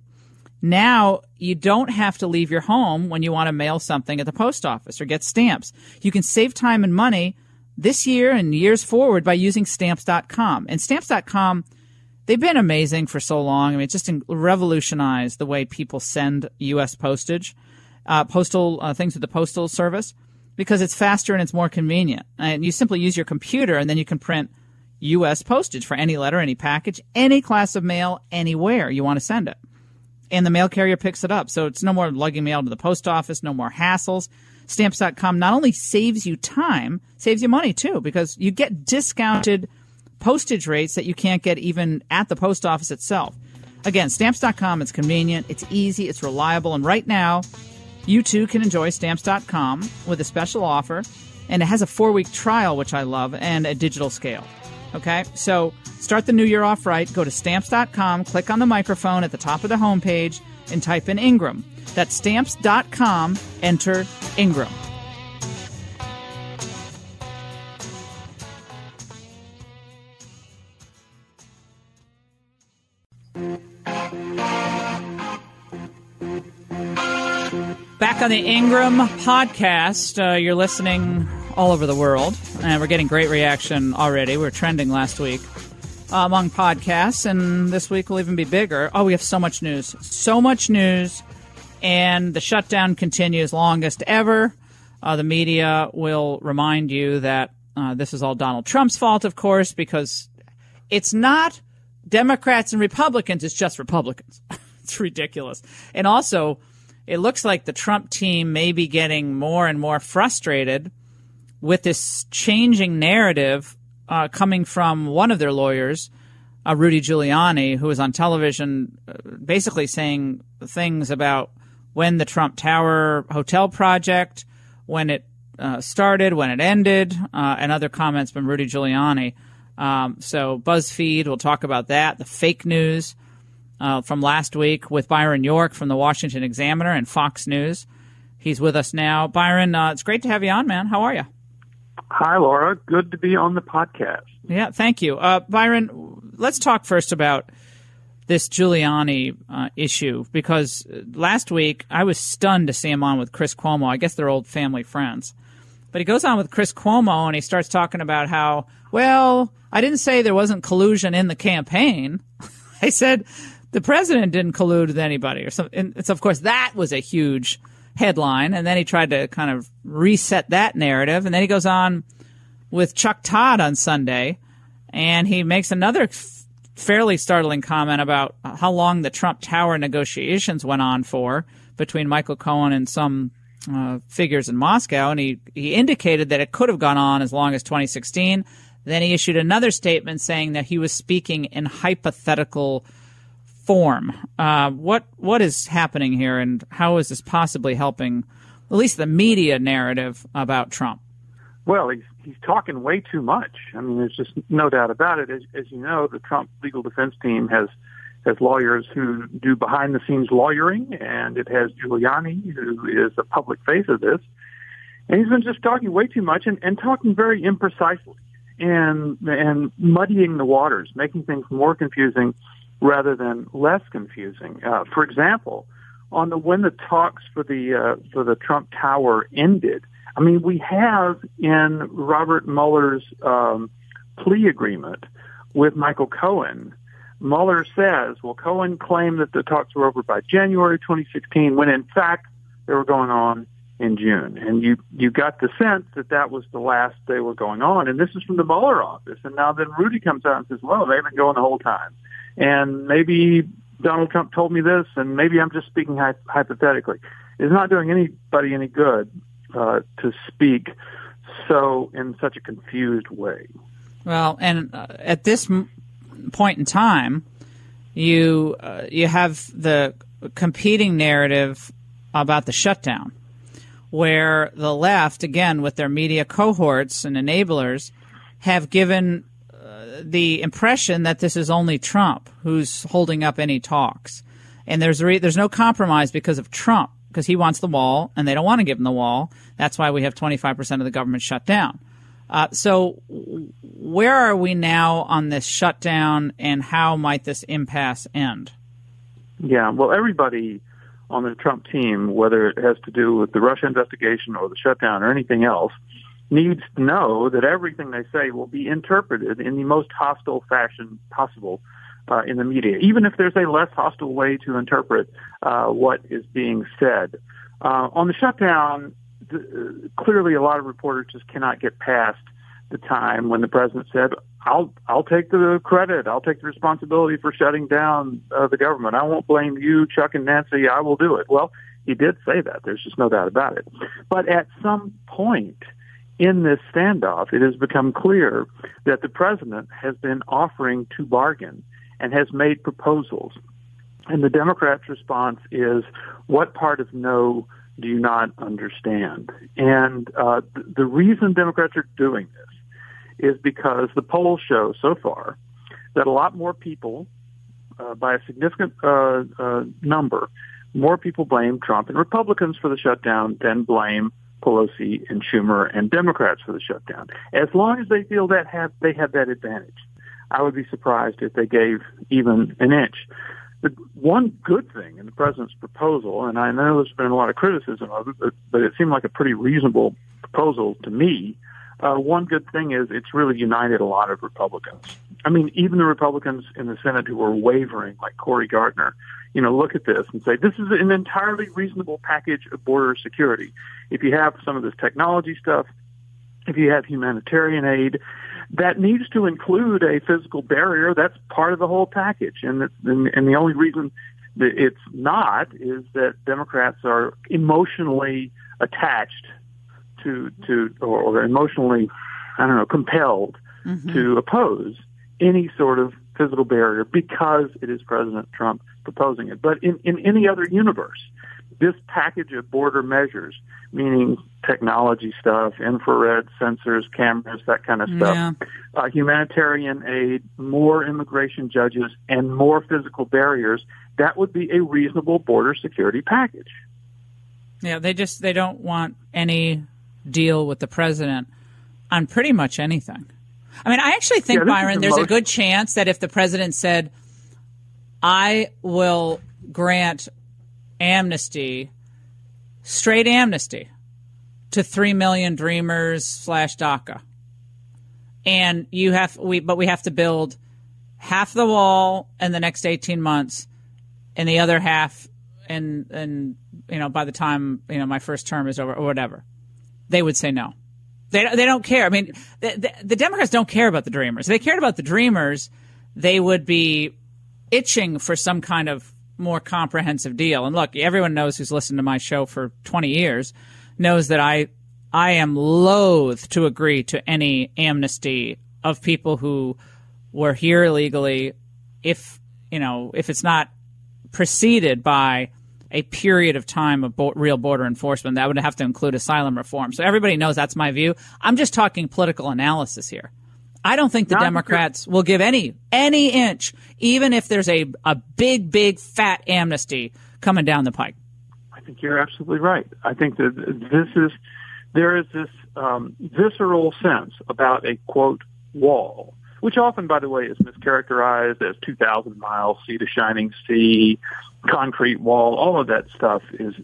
Now, you don't have to leave your home when you want to mail something at the post office or get stamps. You can save time and money this year and years forward by using Stamps.com. And Stamps.com, they've been amazing for so long. I mean, it just revolutionized the way people send U.S. postage, postal things with the Postal Service, because it's faster and it's more convenient. And you simply use your computer, and then you can print U.S. postage for any letter, any package, any class of mail, anywhere you want to send it. And the mail carrier picks it up. So it's no more lugging mail to the post office, no more hassles. Stamps.com not only saves you time, saves you money too, because you get discounted postage rates that you can't get even at the post office itself. Again, Stamps.com, it's convenient, it's easy, it's reliable, and right now, you too can enjoy Stamps.com with a special offer, and it has a 4-week trial, which I love, and a digital scale. Okay, so start the new year off right. Go to Stamps.com, click on the microphone at the top of the homepage, and type in Ingram. That's Stamps.com, enter Ingram. Back on the Ingram podcast, you're listening all over the world, and we're getting great reaction already. We were trending last week among podcasts, and this week will even be bigger. Oh, we have so much news. So much news, and the shutdown continues longest ever. The media will remind you that this is all Donald Trump's fault, of course, because it's not Democrats and Republicans, it's just Republicans. It's ridiculous. And also, it looks like the Trump team may be getting more and more frustrated with this changing narrative coming from one of their lawyers, Rudy Giuliani, who was on television basically saying things about when the Trump Tower hotel project, when it started, when it ended, and other comments from Rudy Giuliani. So BuzzFeed will talk about that, the fake news from last week with Byron York from the Washington Examiner and Fox News. He's with us now. Byron, it's great to have you on, man. How are you? Hi, Laura. Good to be on the podcast. Yeah, thank you. Byron, let's talk first about this Giuliani issue, because last week I was stunned to see him on with Chris Cuomo. I guess they're old family friends. But he goes on with Chris Cuomo and he starts talking about how, well, I didn't say there wasn't collusion in the campaign. I said the president didn't collude with anybody or something. And so, of course, that was a huge headline. And then he tried to kind of reset that narrative. And then he goes on with Chuck Todd on Sunday, and he makes another fairly startling comment about how long the Trump Tower negotiations went on for between Michael Cohen and some figures in Moscow. And he indicated that it could have gone on as long as 2016. Then he issued another statement saying that he was speaking in hypothetical form. What is happening here, and how is this possibly helping at least the media narrative about Trump? Well, he's talking way too much. I mean, there's just no doubt about it. As you know, the Trump legal defense team has lawyers who do behind-the-scenes lawyering, and it has Giuliani, who is a public face of this. And he's been just talking way too much and talking very imprecisely and muddying the waters, making things more confusing rather than less confusing. For example, on when the talks for the Trump Tower ended, I mean, we have in Robert Mueller's plea agreement with Michael Cohen, Mueller says, well, Cohen claimed that the talks were over by January 2016, when in fact they were going on in June. And you got the sense that was the last they were going on. And this is from the Mueller office. And now then Rudy comes out and says, well, they've been going the whole time. And maybe Donald Trump told me this, and maybe I'm just speaking hypothetically. It's not doing anybody any good to speak in such a confused way. Well, and at this point in time, you have the competing narrative about the shutdown, where the left, again, with their media cohorts and enablers, have given the impression that this is only Trump who's holding up any talks. And there's no compromise because of Trump, because he wants the wall, and they don't want to give him the wall. That's why we have 25% of the government shut down. So where are we now on this shutdown, and how might this impasse end? Yeah, well, everybody on the Trump team, whether it has to do with the Russia investigation or the shutdown or anything else, needs to know that everything they say will be interpreted in the most hostile fashion possible in the media, even if there's a less hostile way to interpret what is being said. On the shutdown, clearly a lot of reporters just cannot get past the time when the president said, I'll take the credit. I'll take the responsibility for shutting down the government. I won't blame you, Chuck and Nancy. I will do it. Well, he did say that. There's just no doubt about it. But at some point in this standoff, it has become clear that the president has been offering to bargain and has made proposals. And the Democrats' response is, what part of no do you not understand? And the reason Democrats are doing this is because the polls show so far that a lot more people, by a significant number, more people blame Trump and Republicans for the shutdown than blame Pelosi and Schumer and Democrats for the shutdown. As long as they feel that they have that advantage, I would be surprised if they gave even an inch. The one good thing in the president's proposal, and I know there's been a lot of criticism of it, but it seemed like a pretty reasonable proposal to me. One good thing is it's really united a lot of Republicans. I mean, even the Republicans in the Senate who were wavering, like Cory Gardner, look at this and say, this is an entirely reasonable package of border security. If you have some of this technology stuff, if you have humanitarian aid, that needs to include a physical barrier. That's part of the whole package. And the only reason that it's not is that Democrats are emotionally attached to or emotionally, compelled to oppose any sort of physical barrier because it is President Trump proposing it. But in any other universe, this package of border measures, meaning technology stuff, infrared sensors, cameras, that kind of stuff, humanitarian aid, more immigration judges, and more physical barriers, that would be a reasonable border security package. Yeah, they don't want any deal with the president on pretty much anything. I mean, I actually think, Byron, there's a good chance that if the president said, I will grant amnesty, straight amnesty, to 3 million Dreamers / DACA, and we have to build half the wall in the next 18 months, and the other half, and by the time my first term is over or whatever, they would say no. They don't care. I mean, the Democrats don't care about the Dreamers. If they cared about the Dreamers, they would be itching for some kind of more comprehensive deal. And look, everyone knows who's listened to my show for 20 years knows that I am loath to agree to any amnesty of people who were here illegally if it's not preceded by a period of time of real border enforcement. That would have to include asylum reform. So everybody knows that's my view. I'm just talking political analysis here. I don't think the Democrats will give any inch, even if there's a big, fat amnesty coming down the pike. I think you're absolutely right. I think that there is this visceral sense about a, quote, wall, which often, by the way, is mischaracterized as 2,000 miles, sea to shining sea, concrete wall. All of that stuff is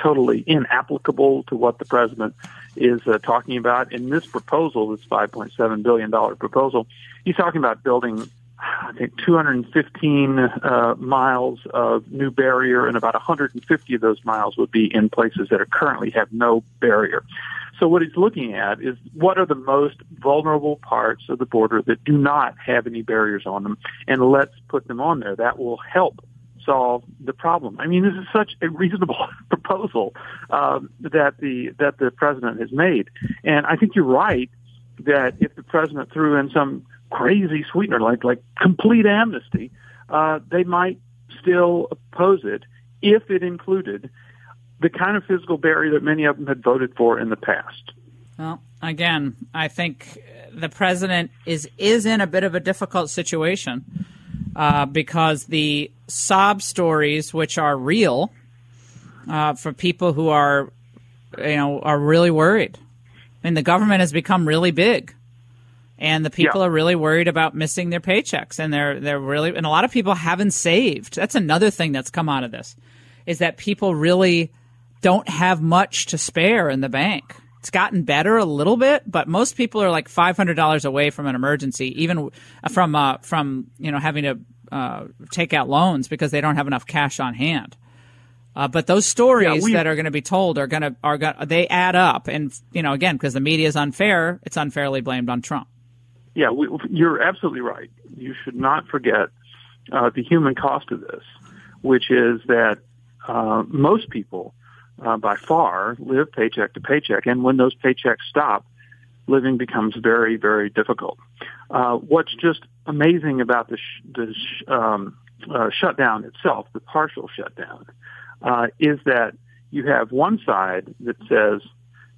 totally inapplicable to what the president is talking about. In this proposal, this $5.7 billion proposal, he's talking about building, I think, 215 miles of new barrier, and about 150 of those miles would be in places that currently have no barrier. So what he's looking at is what are the most vulnerable parts of the border that do not have any barriers on them, and let's put them on there. That will help solve the problem. I mean, this is such a reasonable proposal that the president has made. And I think you're right that if the president threw in some crazy sweetener like complete amnesty, they might still oppose it if it included the kind of physical barrier that many of them had voted for in the past. Well, again, I think the president is in a bit of a difficult situation because the sob stories, which are real for people who are really worried. I mean, the government has become really big, and the people are really worried about missing their paychecks, and they're really, and a lot of people haven't saved. That's another thing that's come out of this, is that people really don't have much to spare in the bank. It's gotten better a little bit, but most people are like $500 away from an emergency, even from having to take out loans because they don't have enough cash on hand. But those stories that are going to be told they add up, and again, because the media is unfair, it's unfairly blamed on Trump. Yeah, you're absolutely right. You should not forget the human cost of this, which is that most people, by far, live paycheck to paycheck, and when those paychecks stop, living becomes very, very difficult. What's just amazing about the shutdown itself, the partial shutdown, is that you have one side that says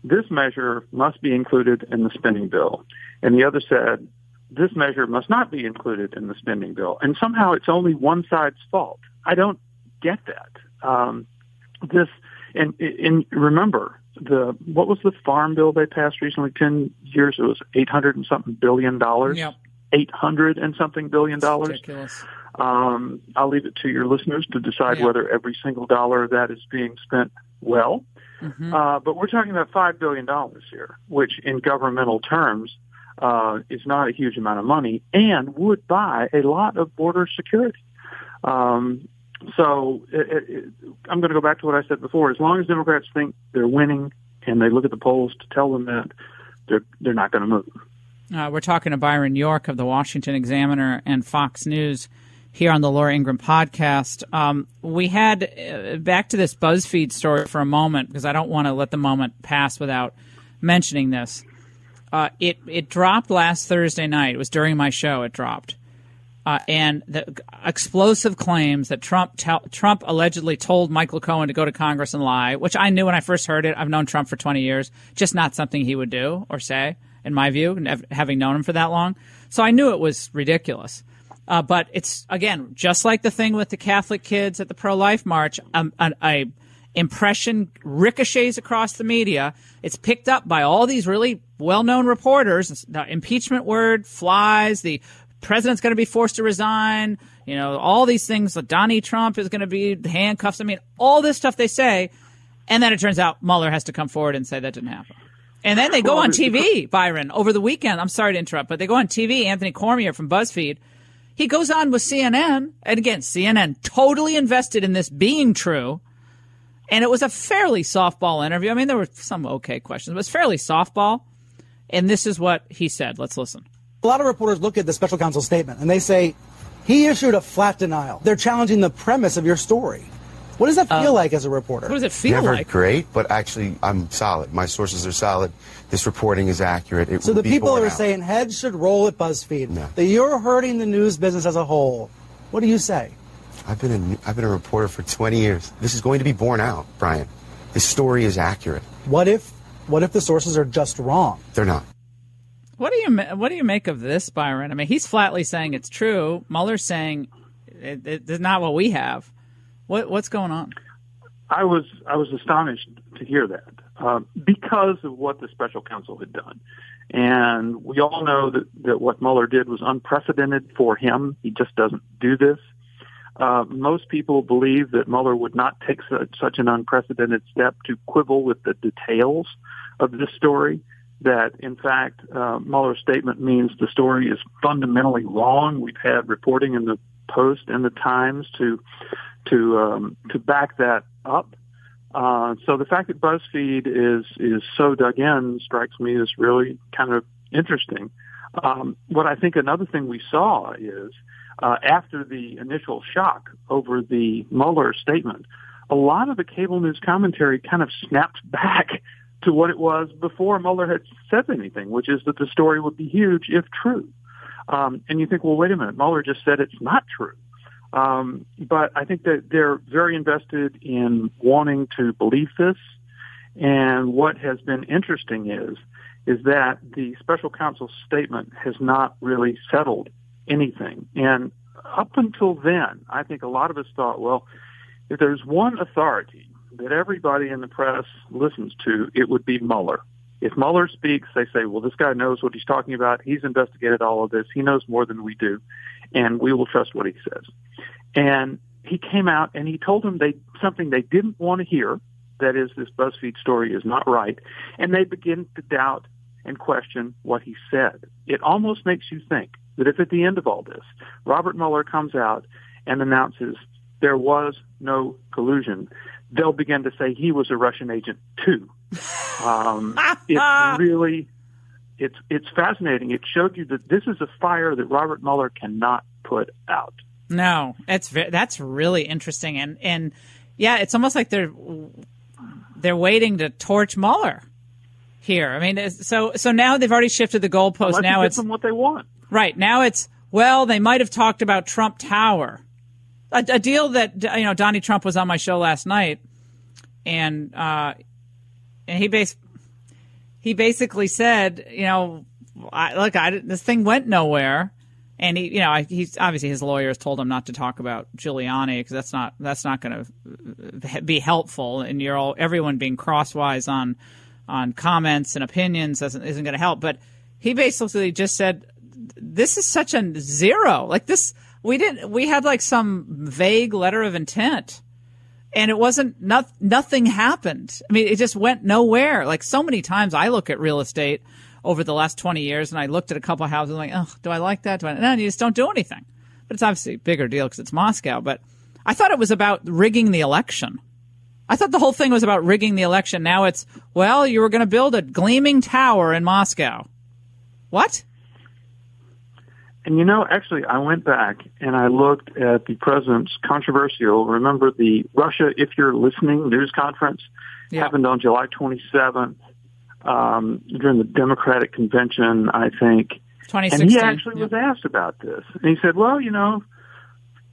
this measure must be included in the spending bill, and the other said this measure must not be included in the spending bill, and somehow it's only one side's fault. I don't get that. And remember, what was the farm bill they passed recently? 10 years, it was $800 and something billion. Yep. $800 and something billion. Ridiculous. I'll leave it to your listeners to decide whether every single dollar of that is being spent well. Mm-hmm. But we're talking about $5 billion here, which in governmental terms is not a huge amount of money and would buy a lot of border security. So I'm going to go back to what I said before. As long as Democrats think they're winning and they look at the polls to tell them that, they're not going to move. We're talking to Byron York of the Washington Examiner and Fox News here on the Laura Ingraham podcast. We had back to this BuzzFeed story for a moment because I don't want to let the moment pass without mentioning this. It dropped last Thursday night. It was during my show. It dropped. And the explosive claims that Trump allegedly told Michael Cohen to go to Congress and lie, which I knew when I first heard it. I've known Trump for 20 years. Just not something he would do or say, in my view, having known him for that long. So I knew it was ridiculous. But it's, again, just like the thing with the Catholic kids at the pro-life march, a impression ricochets across the media. It's picked up by all these really well-known reporters. The impeachment word flies. The president's going to be forced to resign. All these things. Donnie Trump is going to be handcuffs. I mean, all this stuff they say. And then it turns out Mueller has to come forward and say that didn't happen. And then they go on TV, Byron, over the weekend. I'm sorry to interrupt, but they go on TV. Anthony Cormier from BuzzFeed. He goes on with CNN. And again, CNN totally invested in this being true. And it was a fairly softball interview. I mean, there were some okay questions, but it was fairly softball. And this is what he said. Let's listen. A lot of reporters look at the special counsel statement and they say, he issued a flat denial. They're challenging the premise of your story. What does that feel like as a reporter? What does it feel Never like? Great, but actually I'm solid. My sources are solid. This reporting is accurate. So the people are saying heads should roll at BuzzFeed. No. That you're hurting the news business as a whole. What do you say? I've been a reporter for 20 years. This is going to be borne out, Brian. This story is accurate. What if the sources are just wrong? They're not. What do you make of this, Byron? I mean, he's flatly saying it's true. Mueller's saying it's not what we have. What's going on? I was astonished to hear that because of what the special counsel had done. And we all know that what Mueller did was unprecedented for him. He just doesn't do this. Most people believe that Mueller would not take such an unprecedented step to quibble with the details of this story, that, in fact, Mueller's statement means the story is fundamentally wrong. We've had reporting in the Post and the Times to back that up. So the fact that BuzzFeed is so dug in strikes me as really kind of interesting. What I think another thing we saw is after the initial shock over the Mueller statement, a lot of the cable news commentary kind of snapped back to what it was before Mueller had said anything, which is that the story would be huge if true. And you think, well, wait a minute, Mueller just said it's not true. But I think that they're very invested in wanting to believe this. And what has been interesting is that the special counsel's statement has not really settled anything. And up until then, I think a lot of us thought, well, if there's one authority that everybody in the press listens to, it would be Mueller. If Mueller speaks, they say, well, this guy knows what he's talking about. He's investigated all of this. He knows more than we do, and we will trust what he says. And he came out and he told them something they didn't want to hear, that is, this BuzzFeed story is not right, and they begin to doubt and question what he said. It almost makes you think that if at the end of all this, Robert Mueller comes out and announces there was no collusion, they'll begin to say he was a Russian agent too. It's fascinating. It showed you that this is a fire that Robert Mueller cannot put out. No, that's really interesting, and yeah, it's almost like they're waiting to torch Mueller here. I mean, so now they've already shifted the goalpost. Unless now it's them what they want. Right now it's they might have talked about Trump Tower, a deal that Donnie Trump was on my show last night, and he basically said, this thing went nowhere. And he's obviously his lawyers told him not to talk about Giuliani because that's not going to be helpful. And everyone being crosswise on comments and opinions isn't going to help. But he basically just said, this is such a zero. Like this, we had like some vague letter of intent, and it wasn't nothing happened. I mean, it just went nowhere. Like so many times, I look at real estate over the last 20 years, and I looked at a couple of houses and I'm like, oh, do I like that? No, you just don't do anything. But it's obviously a bigger deal because it's Moscow. But I thought it was about rigging the election. I thought the whole thing was about rigging the election. Now it's, you were going to build a gleaming tower in Moscow. What? And actually, I went back and I looked at the president's remember the Russia If You're Listening news conference happened on July 27th. During the Democratic convention, I think. 2016. And he actually was asked about this. And he said, 4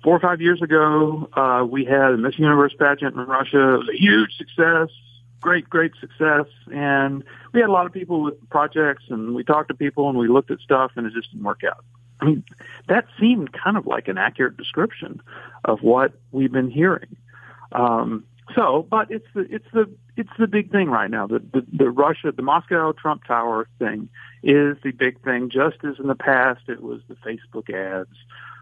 or 5 years ago, we had a Miss Universe pageant in Russia. It was a huge success, great success. And we had a lot of people with projects, and we talked to people, and we looked at stuff, and it just didn't work out. I mean, that seemed kind of like an accurate description of what we've been hearing. But it's the big thing right now. The Moscow Trump Tower thing is the big thing. Just as in the past, it was the Facebook ads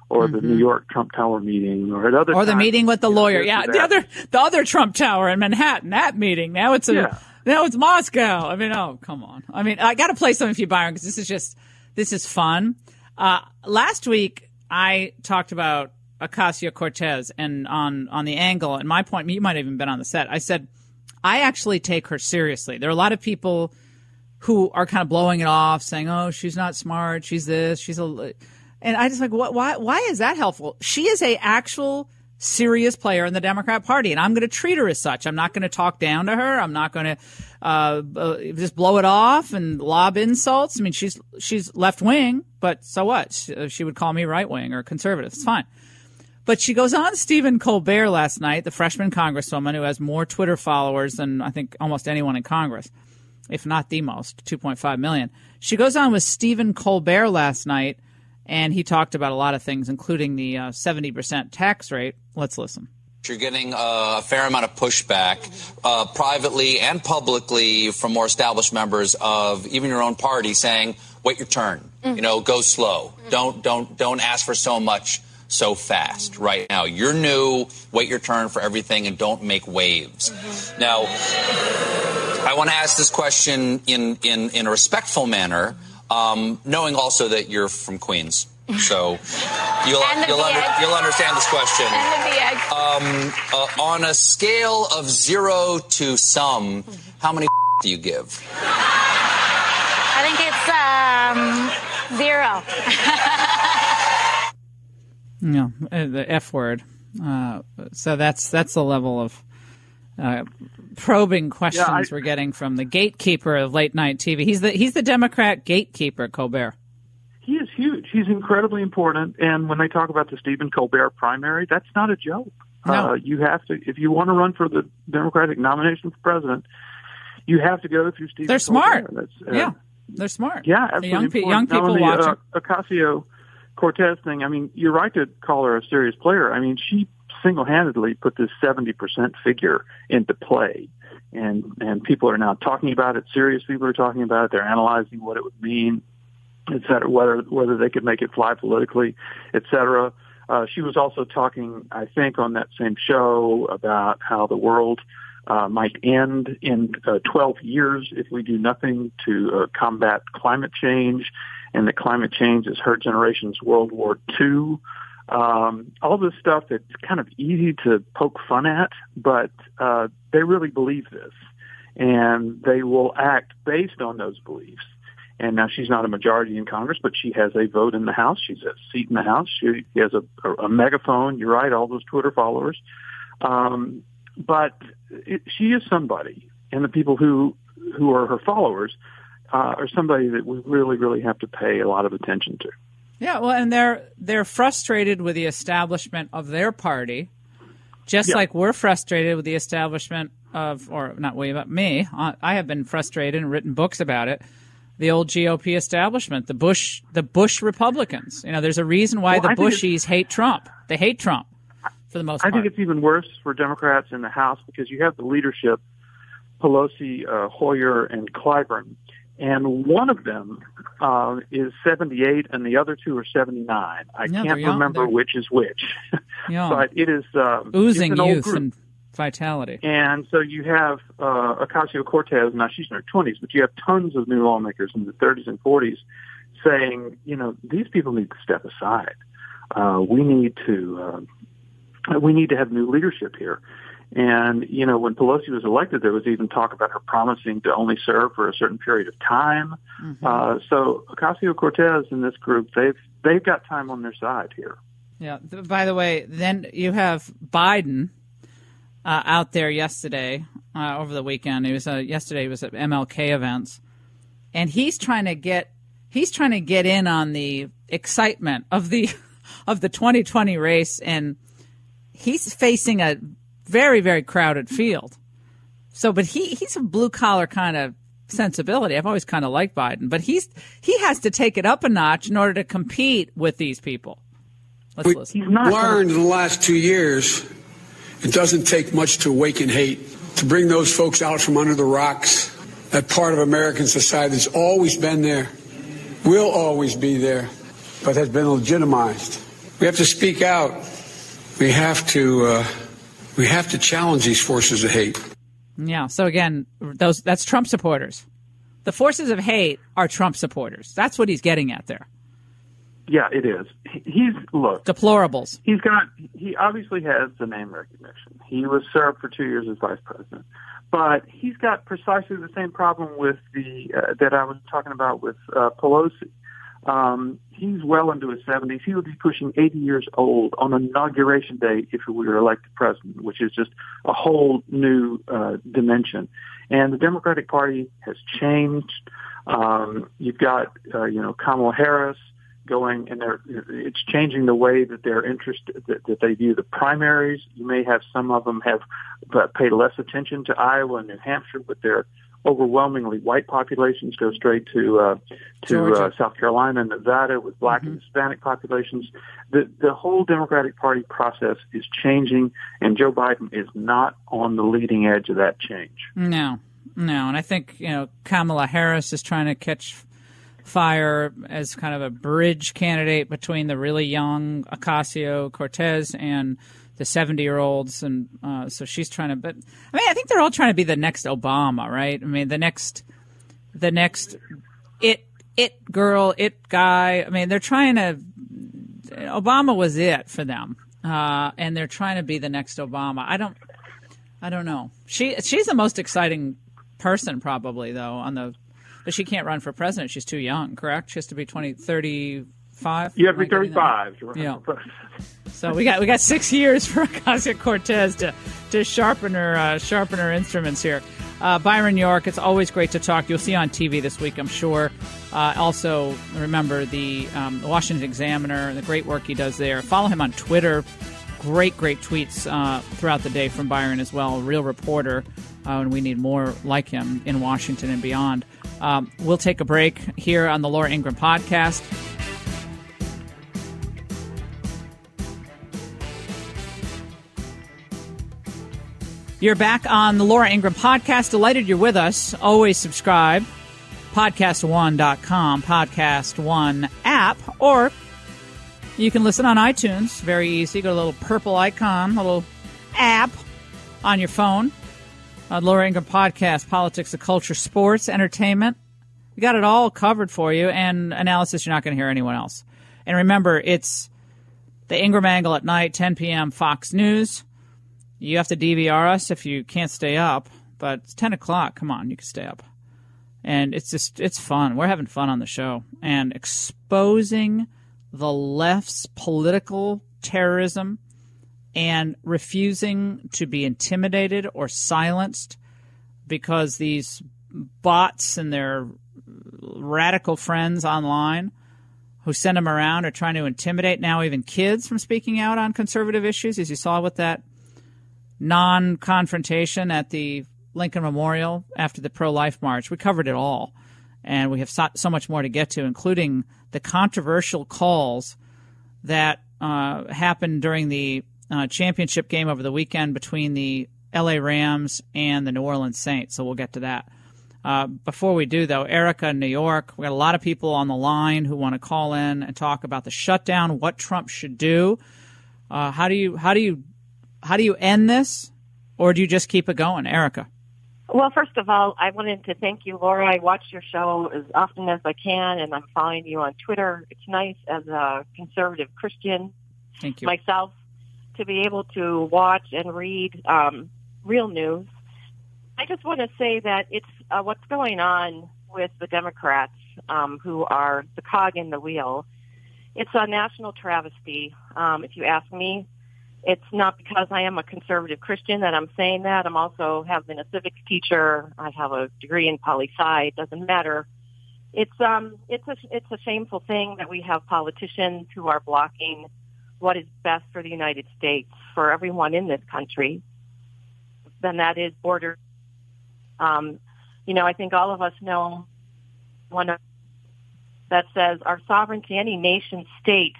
or the New York Trump Tower meeting or the meeting with the lawyer. Yeah, the other Trump Tower in Manhattan. That meeting. Now it's Moscow. I mean, oh come on. I mean, I got to play something for you, Byron, because this is fun. Last week I talked about Ocasio-Cortez and on the angle, and my point, you might have even been on the set. I said, I actually take her seriously. There are a lot of people who are kind of blowing it off, saying, oh, she's not smart, she's this, and I just like, why is that helpful? She is a actual serious player in the Democrat Party, and I'm going to treat her as such. I'm not going to talk down to her. I'm not going to just blow it off and lob insults. I mean, she's left wing, but so what? She would call me right wing or conservative. It's fine. But she goes on Stephen Colbert last night, the freshman congresswoman who has more Twitter followers than I think almost anyone in Congress, if not the most, 2.5 million. She goes on with Stephen Colbert last night, and he talked about a lot of things, including the 70% tax rate. Let's listen. You're getting a fair amount of pushback privately and publicly from more established members of even your own party saying, wait your turn, go slow. Don't ask for so much so fast right now. You're new, wait your turn for everything, and don't make waves. Now, I want to ask this question in a respectful manner, knowing also that you're from Queens. So you'll understand this question. On a scale of 0 to some, how many do you give? I think it's 0. No, the F word. So that's the level of probing questions we're getting from the gatekeeper of late night TV. He's the Democrat gatekeeper, Colbert. He is huge. He's incredibly important. And when they talk about the Stephen Colbert primary, that's not a joke. No. You have to, if you want to run for the Democratic nomination for president, you have to go through Stephen Colbert. They're smart. They're smart. Yeah, absolutely. Young people watching. Ocasio-Cortez thing, I mean, you're right to call her a serious player. I mean, she single-handedly put this 70% figure into play. And people are now talking about it. Serious people are talking about it. They're analyzing what it would mean, et cetera, whether they could make it fly politically, et cetera. She was also talking, I think, on that same show about how the world might end in 12 years if we do nothing to combat climate change, and that climate change is her generation's World War II. All this stuff that's kind of easy to poke fun at, but they really believe this, and they will act based on those beliefs. And now she's not a majority in Congress, but she has a vote in the House. She's a seat in the House. She has a megaphone. You're right, all those Twitter followers. But she is somebody, and the people who are her followers are somebody that we really, really have to pay a lot of attention to. Yeah, well, and they're frustrated with the establishment of their party, just like we're frustrated with the establishment of, or not we, but me. I have been frustrated and written books about it. The old GOP establishment, the Bush Republicans. You know, there's a reason why the Bushies hate Trump. They hate Trump for the most part. I think it's even worse for Democrats in the House because you have the leadership, Pelosi, Hoyer, and Clyburn. And one of them is 78, and the other two are 79. I can't remember which is which. But it is oozing it's an youth and vitality. And so you have Ocasio-Cortez. Now, she's in her 20s, but you have tons of new lawmakers in the 30s and 40s saying, you know, these people need to step aside. We need to have new leadership here. And, you know, when Pelosi was elected, there was even talk about her promising to only serve for a certain period of time. Mm-hmm. So Ocasio-Cortez and this group, they've got time on their side here. Yeah. By the way, then you have Biden out there yesterday, over the weekend. He was yesterday. He was at MLK events, and he's trying to get in on the excitement of the 2020 race, and he's facing a very, very crowded field. So, but he's a blue collar kind of sensibility. I've always kind of liked Biden, but he has to take it up a notch in order to compete with these people. Let's listen. We've learned in the last 2 years, it doesn't take much to awaken hate, to bring those folks out from under the rocks. That part of American society that's always been there, will always be there, but has been legitimized. We have to speak out. We have to challenge these forces of hate. Yeah. So again, that's Trump supporters. The forces of hate are Trump supporters. That's what he's getting at there. Yeah, it is. Look, deplorables. He obviously has the name recognition. He was served for 2 years as vice president, but he's got precisely the same problem with that I was talking about with Pelosi. He's well into his 70s. He would be pushing 80 years old on Inauguration Day if he were elected president, which is just a whole new dimension. And the Democratic Party has changed. You've got, Kamala Harris going, and it's changing the way that they're interested, that they view the primaries. You may have some of them have paid less attention to Iowa and New Hampshire, but their overwhelmingly white populations go straight to South Carolina and Nevada with black and Hispanic populations. The whole Democratic Party process is changing, and Joe Biden is not on the leading edge of that change. No. And I think, Kamala Harris is trying to catch fire as kind of a bridge candidate between the really young Ocasio-Cortez and the 70-year-olds, and so she's trying to. But I mean, I think they're all trying to be the next Obama, right? I mean, the next it girl, it guy. I mean, they're trying to. Obama was it for them, and they're trying to be the next Obama. I don't know. She's the most exciting person probably though but she can't run for president. She's too young, correct? She has to be 35. You have to be 35 to run for president. So we got 6 years for Ocasio-Cortez to sharpen her instruments here. Byron York, it's always great to talk. You'll see on TV this week, I'm sure. Also, remember the Washington Examiner and the great work he does there. Follow him on Twitter. Great tweets throughout the day from Byron as well. A real reporter, and we need more like him in Washington and beyond. We'll take a break here on the Laura Ingraham podcast. You're back on the Laura Ingraham podcast. Delighted you're with us. Always subscribe. Podcast1.com, Podcast One app, or you can listen on iTunes. Very easy. Go to a little purple icon, a little app on your phone. Laura Ingraham Podcast, politics, the culture, sports, entertainment. We got it all covered for you, and analysis you're not going to hear anyone else. And remember, it's the Ingraham Angle at night, 10 p.m. Fox News. You have to DVR us if you can't stay up, but it's 10 o'clock. Come on, you can stay up. And it's fun. We're having fun on the show and exposing the left's political terrorism and refusing to be intimidated or silenced because these bots and their radical friends online who send them around are trying to intimidate now even kids from speaking out on conservative issues, as you saw with that non-confrontation at the Lincoln Memorial after the pro-life march. We covered it all, and we have so much more to get to, including the controversial calls that happened during the championship game over the weekend between the L.A. Rams and the New Orleans Saints, so we'll get to that. Before we do, though, Erica in New York, we got a lot of people on the line who want to call in and talk about the shutdown, what Trump should do. How do you end this, or do you just keep it going, Erica? Well, first of all, I wanted to thank you, Laura. I watch your show as often as I can, and I'm following you on Twitter. It's nice as a conservative Christian Thank you. myself to be able to watch and read real news. I just want to say that it's what's going on with the Democrats, who are the cog in the wheel. It's a national travesty, if you ask me. It's not because I am a conservative Christian that I'm saying that. I'm also have been a civics teacher. I have a degree in poli-sci. It doesn't matter. It's a shameful thing that we have politicians who are blocking what is best for the United States, for everyone in this country. Then that is border. I think all of us know one that says our sovereignty, any nation state.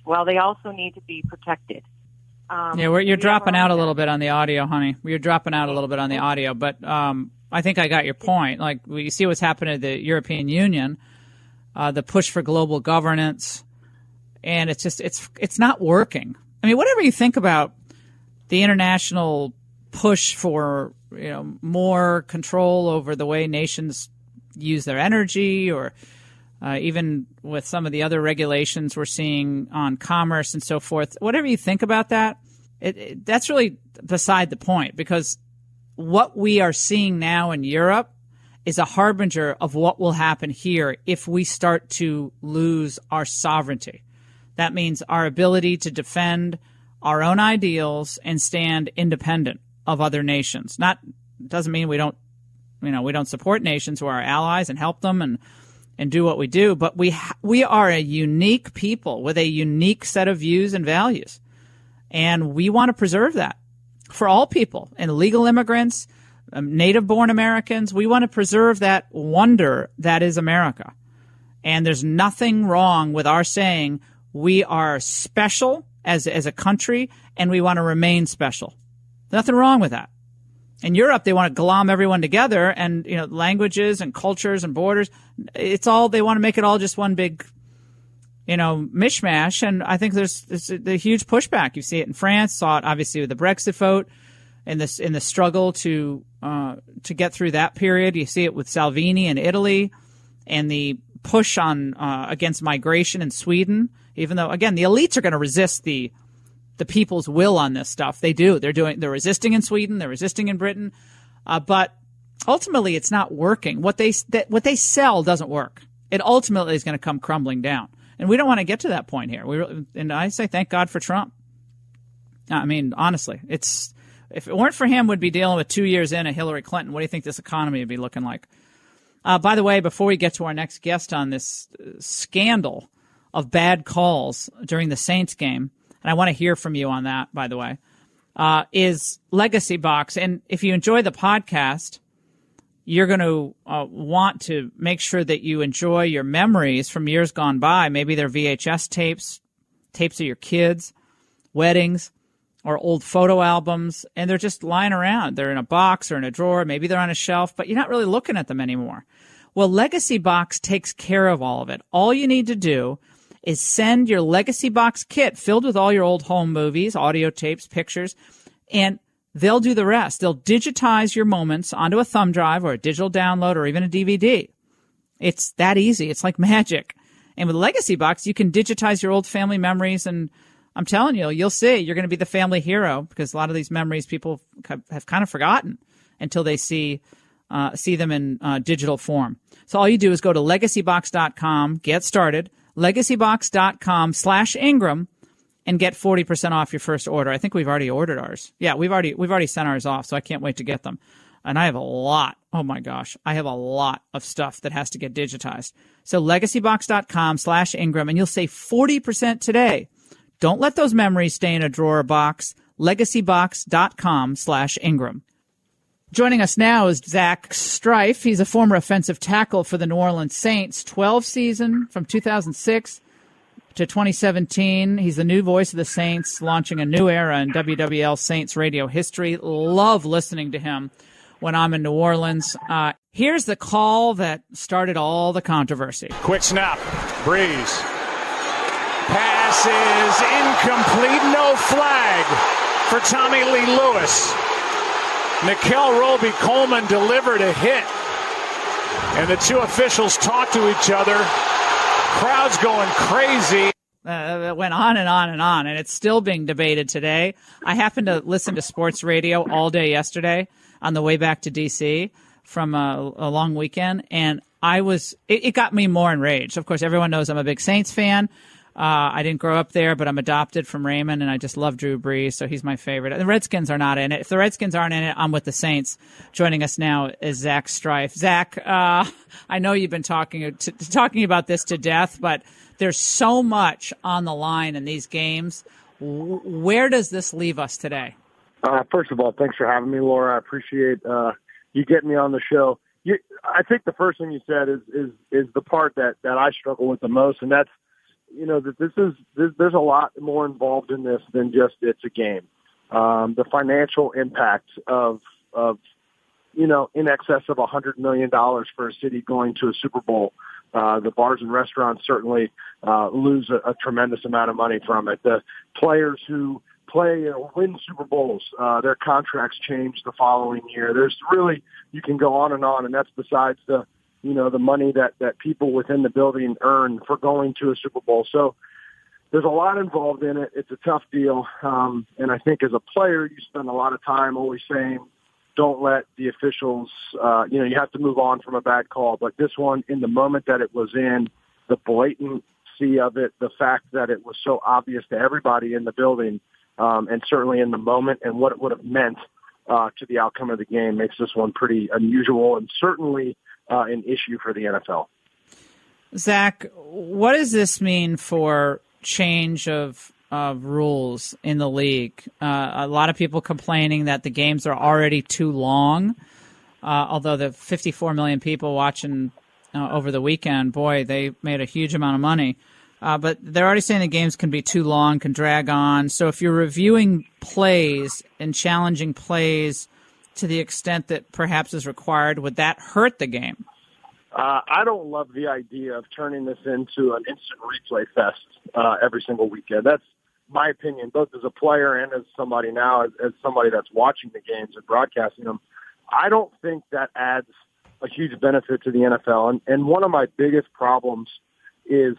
Well, they also need to be protected. You're dropping out a little bit on the audio, honey. You're dropping out a little bit on the audio, but I think I got your point. Like, you see what's happening to the European Union, the push for global governance, and it's not working. I mean, whatever you think about the international push for more control over the way nations use their energy, or even with some of the other regulations we're seeing on commerce and so forth. Whatever you think about that, that's really beside the point, because what we are seeing now in Europe is a harbinger of what will happen here if we start to lose our sovereignty. That means our ability to defend our own ideals and stand independent of other nations. Doesn't mean we don't support nations who are our allies and help them and do what we do, but we are a unique people with a unique set of views and values, and we want to preserve that for all people, and illegal immigrants, native-born Americans. We want to preserve that wonder that is America, and there's nothing wrong with our saying we are special as a country, and we want to remain special. Nothing wrong with that. In Europe, they want to glom everyone together, and languages and cultures and borders. It's all, they want to make it all just one big, mishmash. And I think there's a huge pushback. You see it in France. Saw it obviously with the Brexit vote, in the struggle to get through that period. You see it with Salvini in Italy, and the push on against migration in Sweden. Even though, again, the elites are going to resist the people's will on this stuff. They do. They're resisting in Sweden. They're resisting in Britain. But ultimately, it's not working. What they sell doesn't work. It ultimately is going to come crumbling down. And we don't want to get to that point here. And I say thank God for Trump. I mean, honestly, if it weren't for him, we'd be dealing with 2 years in of Hillary Clinton. What do you think this economy would be looking like? By the way, before we get to our next guest on this scandal of bad calls during the Saints game, and I want to hear from you on that, by the way, is Legacy Box. And if you enjoy the podcast, you're going to want to make sure that you enjoy your memories from years gone by. Maybe they're VHS tapes of your kids, weddings, or old photo albums, and they're just lying around. They're in a box or in a drawer. Maybe they're on a shelf, but you're not really looking at them anymore. Well, Legacy Box takes care of all of it. All you need to do is send your Legacy Box kit filled with all your old home movies, audio tapes, pictures, and They'll do the rest. They'll digitize your moments onto a thumb drive or a digital download or even a DVD. It's that easy. It's like magic. And with Legacy Box, you can digitize your old family memories. And I'm telling you, you'll see you're going to be the family hero because a lot of these memories people have kind of forgotten until they see them in digital form. So all you do is go to legacybox.com, get started, legacybox.com/Ingram, and get 40% off your first order. I think we've already ordered ours. Yeah, we've already sent ours off, so I can't wait to get them. And I have a lot. Oh my gosh, I have a lot of stuff that has to get digitized. So legacybox.com/Ingram, and you'll save 40% today. Don't let those memories stay in a drawer or box. Legacybox.com/Ingram. Joining us now is Zach Strife. He's a former offensive tackle for the New Orleans Saints, 12 season from 2006 to 2017. He's the new voice of the Saints, launching a new era in WWL Saints radio history. Love listening to him when I'm in New Orleans. Here's the call that started all the controversy. Quick snap. Breeze. Pass is incomplete. No flag for Tommy Lee Lewis. Nickel Roby-Coleman delivered a hit, and the two officials talked to each other. Crowd's going crazy. It went on and on and on, and it's still being debated today. I happened to listen to sports radio all day yesterday on the way back to D.C. from a long weekend, and it got me more enraged. Of course, everyone knows I'm a big Saints fan. I didn't grow up there, but I'm adopted from Raymond, and I just love Drew Brees, so he's my favorite. The Redskins are not in it. If the Redskins aren't in it, I'm with the Saints. Joining us now is Zach Strife. Zach, I know you've been talking about this to death, but there's so much on the line in these games. Where does this leave us today? First of all, thanks for having me, Laura. I appreciate you getting me on the show. I think the first thing you said is the part that I struggle with the most, and that's, that there's a lot more involved in this than just it's a game. The financial impact of in excess of $100 million for a city going to a Super Bowl. The bars and restaurants certainly lose a tremendous amount of money from it. The players who play or win Super Bowls, their contracts change the following year. There's really, you can go on, and that's besides the money that people within the building earn for going to a Super Bowl. So there's a lot involved in it. It's a tough deal. And I think as a player, you spend a lot of time always saying, don't let the officials, you have to move on from a bad call. But this one, in the moment that it was in, the blatancy of it, the fact that it was so obvious to everybody in the building, and certainly in the moment, and what it would have meant to the outcome of the game makes this one pretty unusual and certainly an issue for the NFL. Zach, what does this mean for change of rules in the league? A lot of people complaining that the games are already too long, although the 54 million people watching over the weekend, boy, they made a huge amount of money. But they're already saying the games can be too long, can drag on. So if you're reviewing plays and challenging plays to the extent that perhaps is required, would that hurt the game? I don't love the idea of turning this into an instant replay fest every single weekend. That's my opinion, both as a player and as somebody now, as somebody that's watching the games and broadcasting them. I don't think that adds a huge benefit to the NFL. And one of my biggest problems is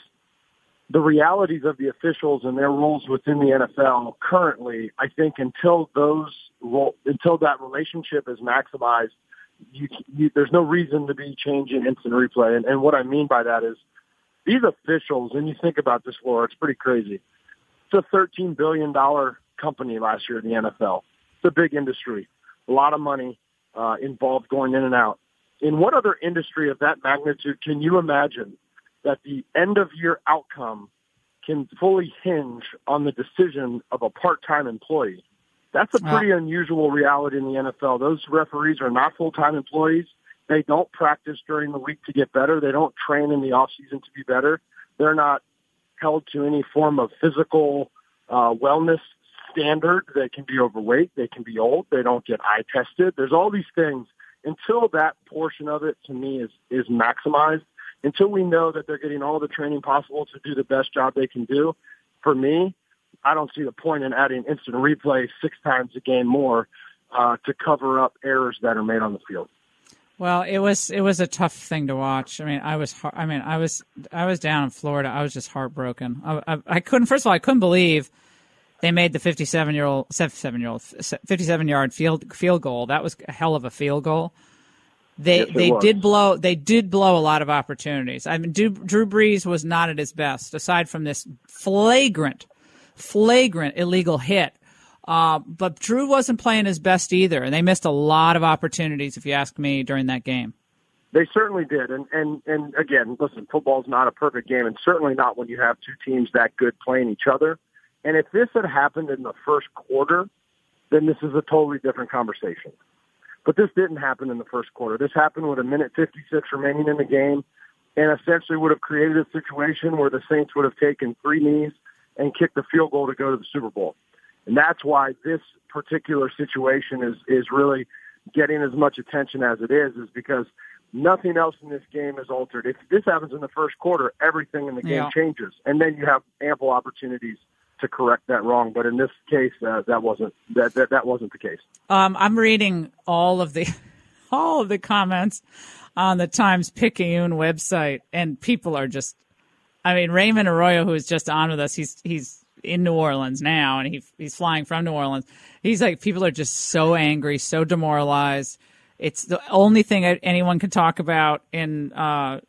the realities of the officials and their roles within the NFL currently. I think until that relationship is maximized, there's no reason to be changing instant replay. And what I mean by that is these officials, and you think about this, Laura, it's pretty crazy. It's a $13 billion company last year in the NFL. It's a big industry, a lot of money involved going in and out. In what other industry of that magnitude can you imagine that the end-of-year outcome can fully hinge on the decision of a part-time employee? That's a pretty unusual reality in the NFL. Those referees are not full-time employees. They don't practice during the week to get better. They don't train in the off-season to be better. They're not held to any form of physical wellness standard. They can be overweight. They can be old. They don't get eye tested. There's all these things. Until that portion of it, to me, is maximized, until we know that they're getting all the training possible to do the best job they can do, for me, I don't see the point in adding instant replay 6 times a game more to cover up errors that are made on the field. Well, it was a tough thing to watch. I mean, I was down in Florida. I was just heartbroken. I couldn't. First of all, I couldn't believe they made the 57-yard field goal. That was a hell of a field goal. They did blow a lot of opportunities. I mean, Drew Brees was not at his best, aside from this flagrant illegal hit. But Drew wasn't playing his best either, and they missed a lot of opportunities, if you ask me, during that game. They certainly did. And again, listen, football's not a perfect game, and certainly not when you have two teams that good playing each other. And if this had happened in the first quarter, then this is a totally different conversation. But this didn't happen in the first quarter. This happened with 1:56 remaining in the game, and essentially would have created a situation where the Saints would have taken 3 knees and kicked the field goal to go to the Super Bowl. And that's why this particular situation is really getting as much attention as it is because nothing else in this game is altered. If this happens in the first quarter, everything in the game changes, and then you have ample opportunities to correct that wrong. But in this case, that wasn't the case. I'm reading all of the comments on the Times-Picayune website, and people are just. I mean, Raymond Arroyo, who is just on with us, he's in New Orleans now, and he's flying from New Orleans. He's like, people are just so angry, so demoralized. It's the only thing anyone can talk about in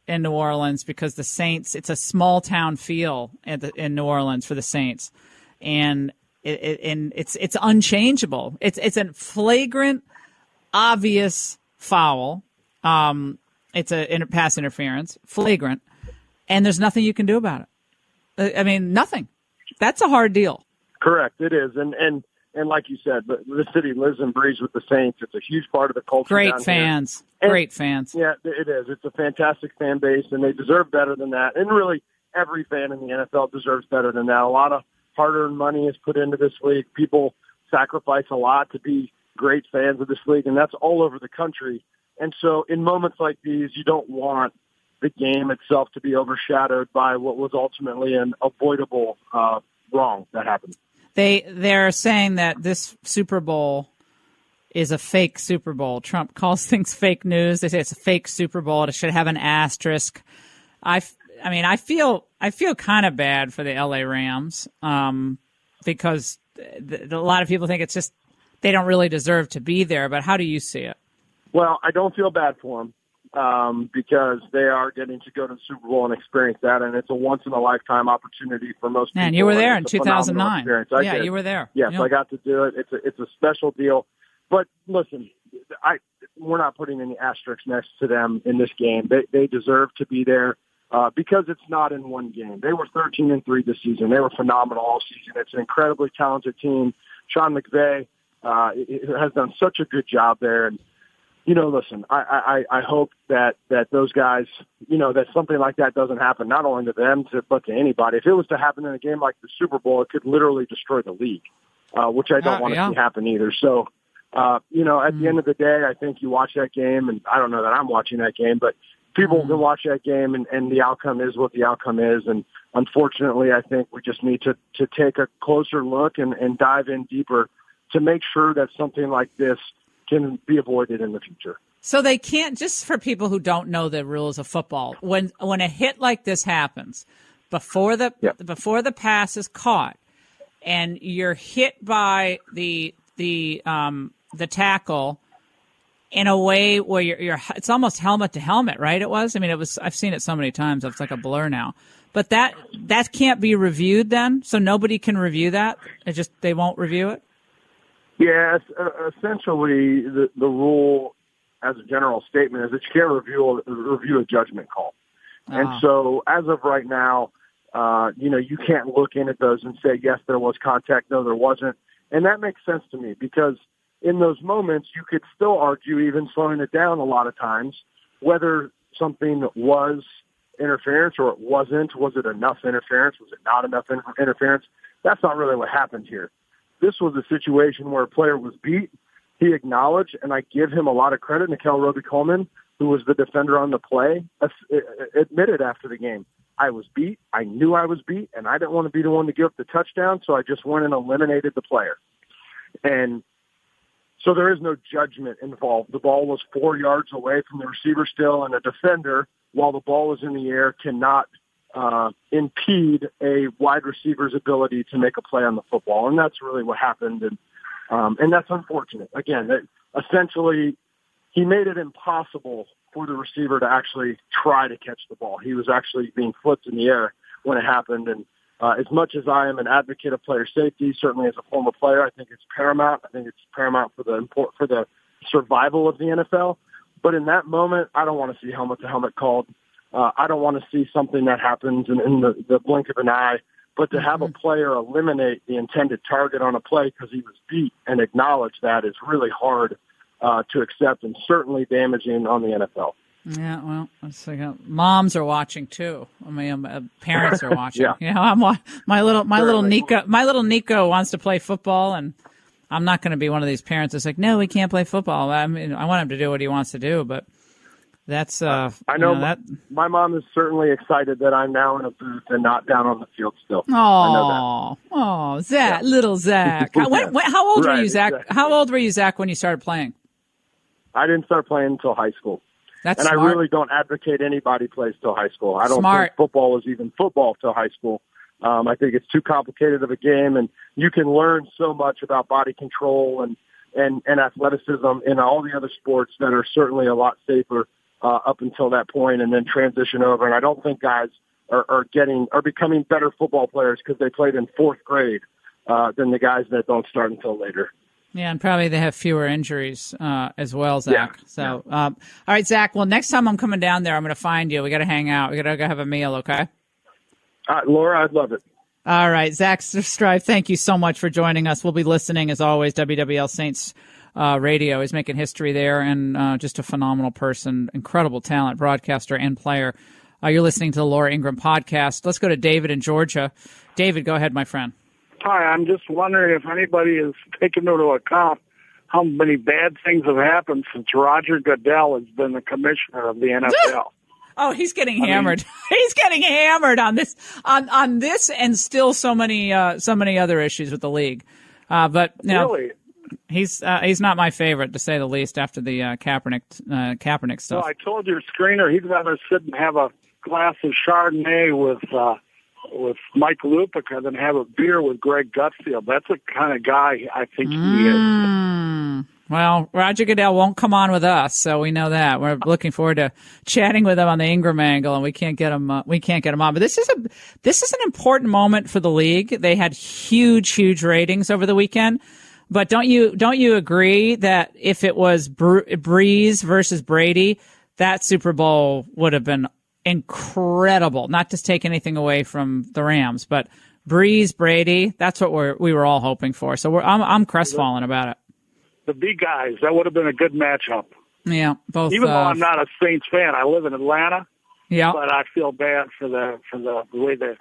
New Orleans because the Saints. It's a small town feel in New Orleans for the Saints, and it's unchangeable. It's a flagrant, obvious foul. It's a pass interference, flagrant, and there's nothing you can do about it. I mean, nothing. That's a hard deal. Correct, it is, and like you said, but the city lives and breathes with the Saints. It's a huge part of the culture. Great fans. Great fans. Yeah, it is. It's a fantastic fan base, and they deserve better than that. And really, every fan in the NFL deserves better than that. A lot of hard-earned money is put into this league. People sacrifice a lot to be great fans of this league, and that's all over the country. And so in moments like these, you don't want the game itself to be overshadowed by what was ultimately an avoidable wrong that happened. They're saying that this Super Bowl is a fake Super Bowl. Trump calls things fake news. They say it's a fake Super Bowl. It should have an asterisk. I feel kind of bad for the LA Rams because a lot of people think it's just they don't really deserve to be there. But how do you see it? Well, I don't feel bad for them because they are getting to go to the Super Bowl and experience that, and it's a once-in-a-lifetime opportunity for most people. And you were there in 2009. Yeah, you were there. Yes, yeah. I got to do it. It's a special deal. But listen, we're not putting any asterisks next to them in this game. They deserve to be there because it's not in one game. They were 13-3 this season. They were phenomenal all season. It's an incredibly talented team. Sean McVay has done such a good job there. And, listen, I hope that those guys, that something like that doesn't happen, not only to them, but to anybody. If it was to happen in a game like the Super Bowl, it could literally destroy the league, which I don't want to see happen either. So, at the end of the day, I think you watch that game, and I don't know that I'm watching that game, but people can watch that game, and the outcome is what the outcome is. And unfortunately, I think we just need to take a closer look and dive in deeper to make sure that something like this can be avoided in the future. So they can't, just for people who don't know the rules of football, when a hit like this happens, before the pass is caught, and you're hit by the tackle in a way where you're it's almost helmet to helmet, right? It was. I mean, I've seen it so many times. It's like a blur now. But that can't be reviewed then, so nobody can review that. They won't review it. Yeah, essentially the rule as a general statement is that you can't review a judgment call. And so as of right now, you can't look in at those and say, yes, there was contact, no, there wasn't. And that makes sense to me because in those moments, you could still argue, even slowing it down a lot of times, whether something was interference or it wasn't. Was it enough interference? Was it not enough interference? That's not really what happened here. This was a situation where a player was beat. He acknowledged, and I give him a lot of credit. Nickel Roby-Coleman, who was the defender on the play, admitted after the game, I was beat. I knew I was beat, and I didn't want to be the one to give up the touchdown, so I just went and eliminated the player. And So there is no judgment involved. The ball was 4 yards away from the receiver still, and a defender, while the ball is in the air, cannot impede a wide receiver's ability to make a play on the football. And that's really what happened. And that's unfortunate. Again, essentially, he made it impossible for the receiver to actually try to catch the ball. He was actually being flipped in the air when it happened. And as much as I am an advocate of player safety, certainly as a former player, I think it's paramount. I think it's paramount for the survival of the NFL. But in that moment, I don't want to see helmet-to-helmet called. I don't want to see something that happens in the blink of an eye. But to have a player eliminate the intended target on a play because he was beat and acknowledge that is really hard to accept and certainly damaging on the NFL. Yeah, well, let's see. Moms are watching too. I mean, parents are watching. Yeah. You know, my little Nico wants to play football, and I'm not going to be one of these parents that's like, no, he can't play football. I mean, I want him to do what he wants to do, but that's I know that my mom is certainly excited that I'm now in a booth and not down on the field still. Oh, Zach, little Zach. How old were you, Zach? Exactly. How old were you, Zach, when you started playing? I didn't start playing until high school. That's and smart. I really don't advocate anybody plays till high school. I don't think football is even football till high school. I think it's too complicated of a game, and you can learn so much about body control and athleticism in all the other sports that are certainly a lot safer up until that point, and then transition over. And I don't think guys are becoming better football players because they played in fourth grade than the guys that don't start until later. Yeah, and probably they have fewer injuries as well, Zach. Yeah. So, all right, Zach. Well, next time I'm coming down there, I'm going to find you. We got to hang out. We got to go have a meal, okay? Laura, I'd love it. All right, Zach Strive, thank you so much for joining us. We'll be listening, as always, WWL Saints Radio. He's making history there, and just a phenomenal person, incredible talent, broadcaster and player. You're listening to the Laura Ingraham podcast. Let's go to David in Georgia. David, go ahead, my friend. Hi, I'm just wondering if anybody has taken into account how many bad things have happened since Roger Goodell has been the commissioner of the NFL. Oh, he's getting hammered. He's getting hammered on this, on this, and still so many other issues with the league. But you know, really, he's not my favorite, to say the least, after the Kaepernick stuff. Well, I told your screener he'd rather sit and have a glass of Chardonnay with Mike Lupica than have a beer with Greg Gutfield. That's the kind of guy I think he is. Well, Roger Goodell won't come on with us, so we know that. We're looking forward to chatting with him on the Ingram angle, and we can't get him on. But this is an important moment for the league. They had huge ratings over the weekend. But don't you agree that if it was Breeze versus Brady, that Super Bowl would have been incredible? Not to take anything away from the Rams, but Breeze, Brady, that's what we were all hoping for. So I'm crestfallen about it. The big guys, that would have been a good matchup. Yeah, both. Even though I'm not a Saints fan, I live in Atlanta. Yeah, but I feel bad for the way the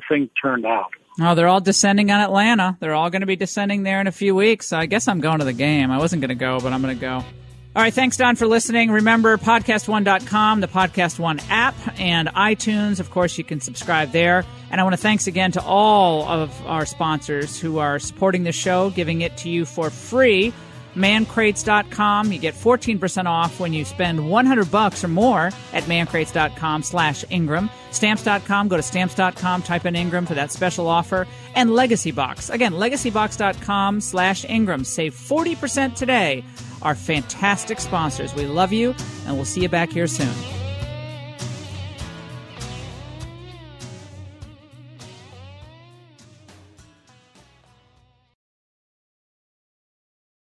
thing turned out. Oh, they're all descending on Atlanta. They're all going to be descending there in a few weeks. So I guess I'm going to the game. I wasn't going to go, but I'm going to go. All right, thanks, Don, for listening. Remember, podcast1.com, the Podcast One app, and iTunes. Of course, you can subscribe there. And I want to thanks again to all of our sponsors who are supporting the show, giving it to you for free. Mancrates.com. You get 14% off when you spend $100 or more at mancrates.com/Ingram. Stamps.com. Go to stamps.com, type in Ingram for that special offer. And LegacyBox. Again, legacybox.com/Ingram. Save 40% today. Our fantastic sponsors. We love you, and we'll see you back here soon.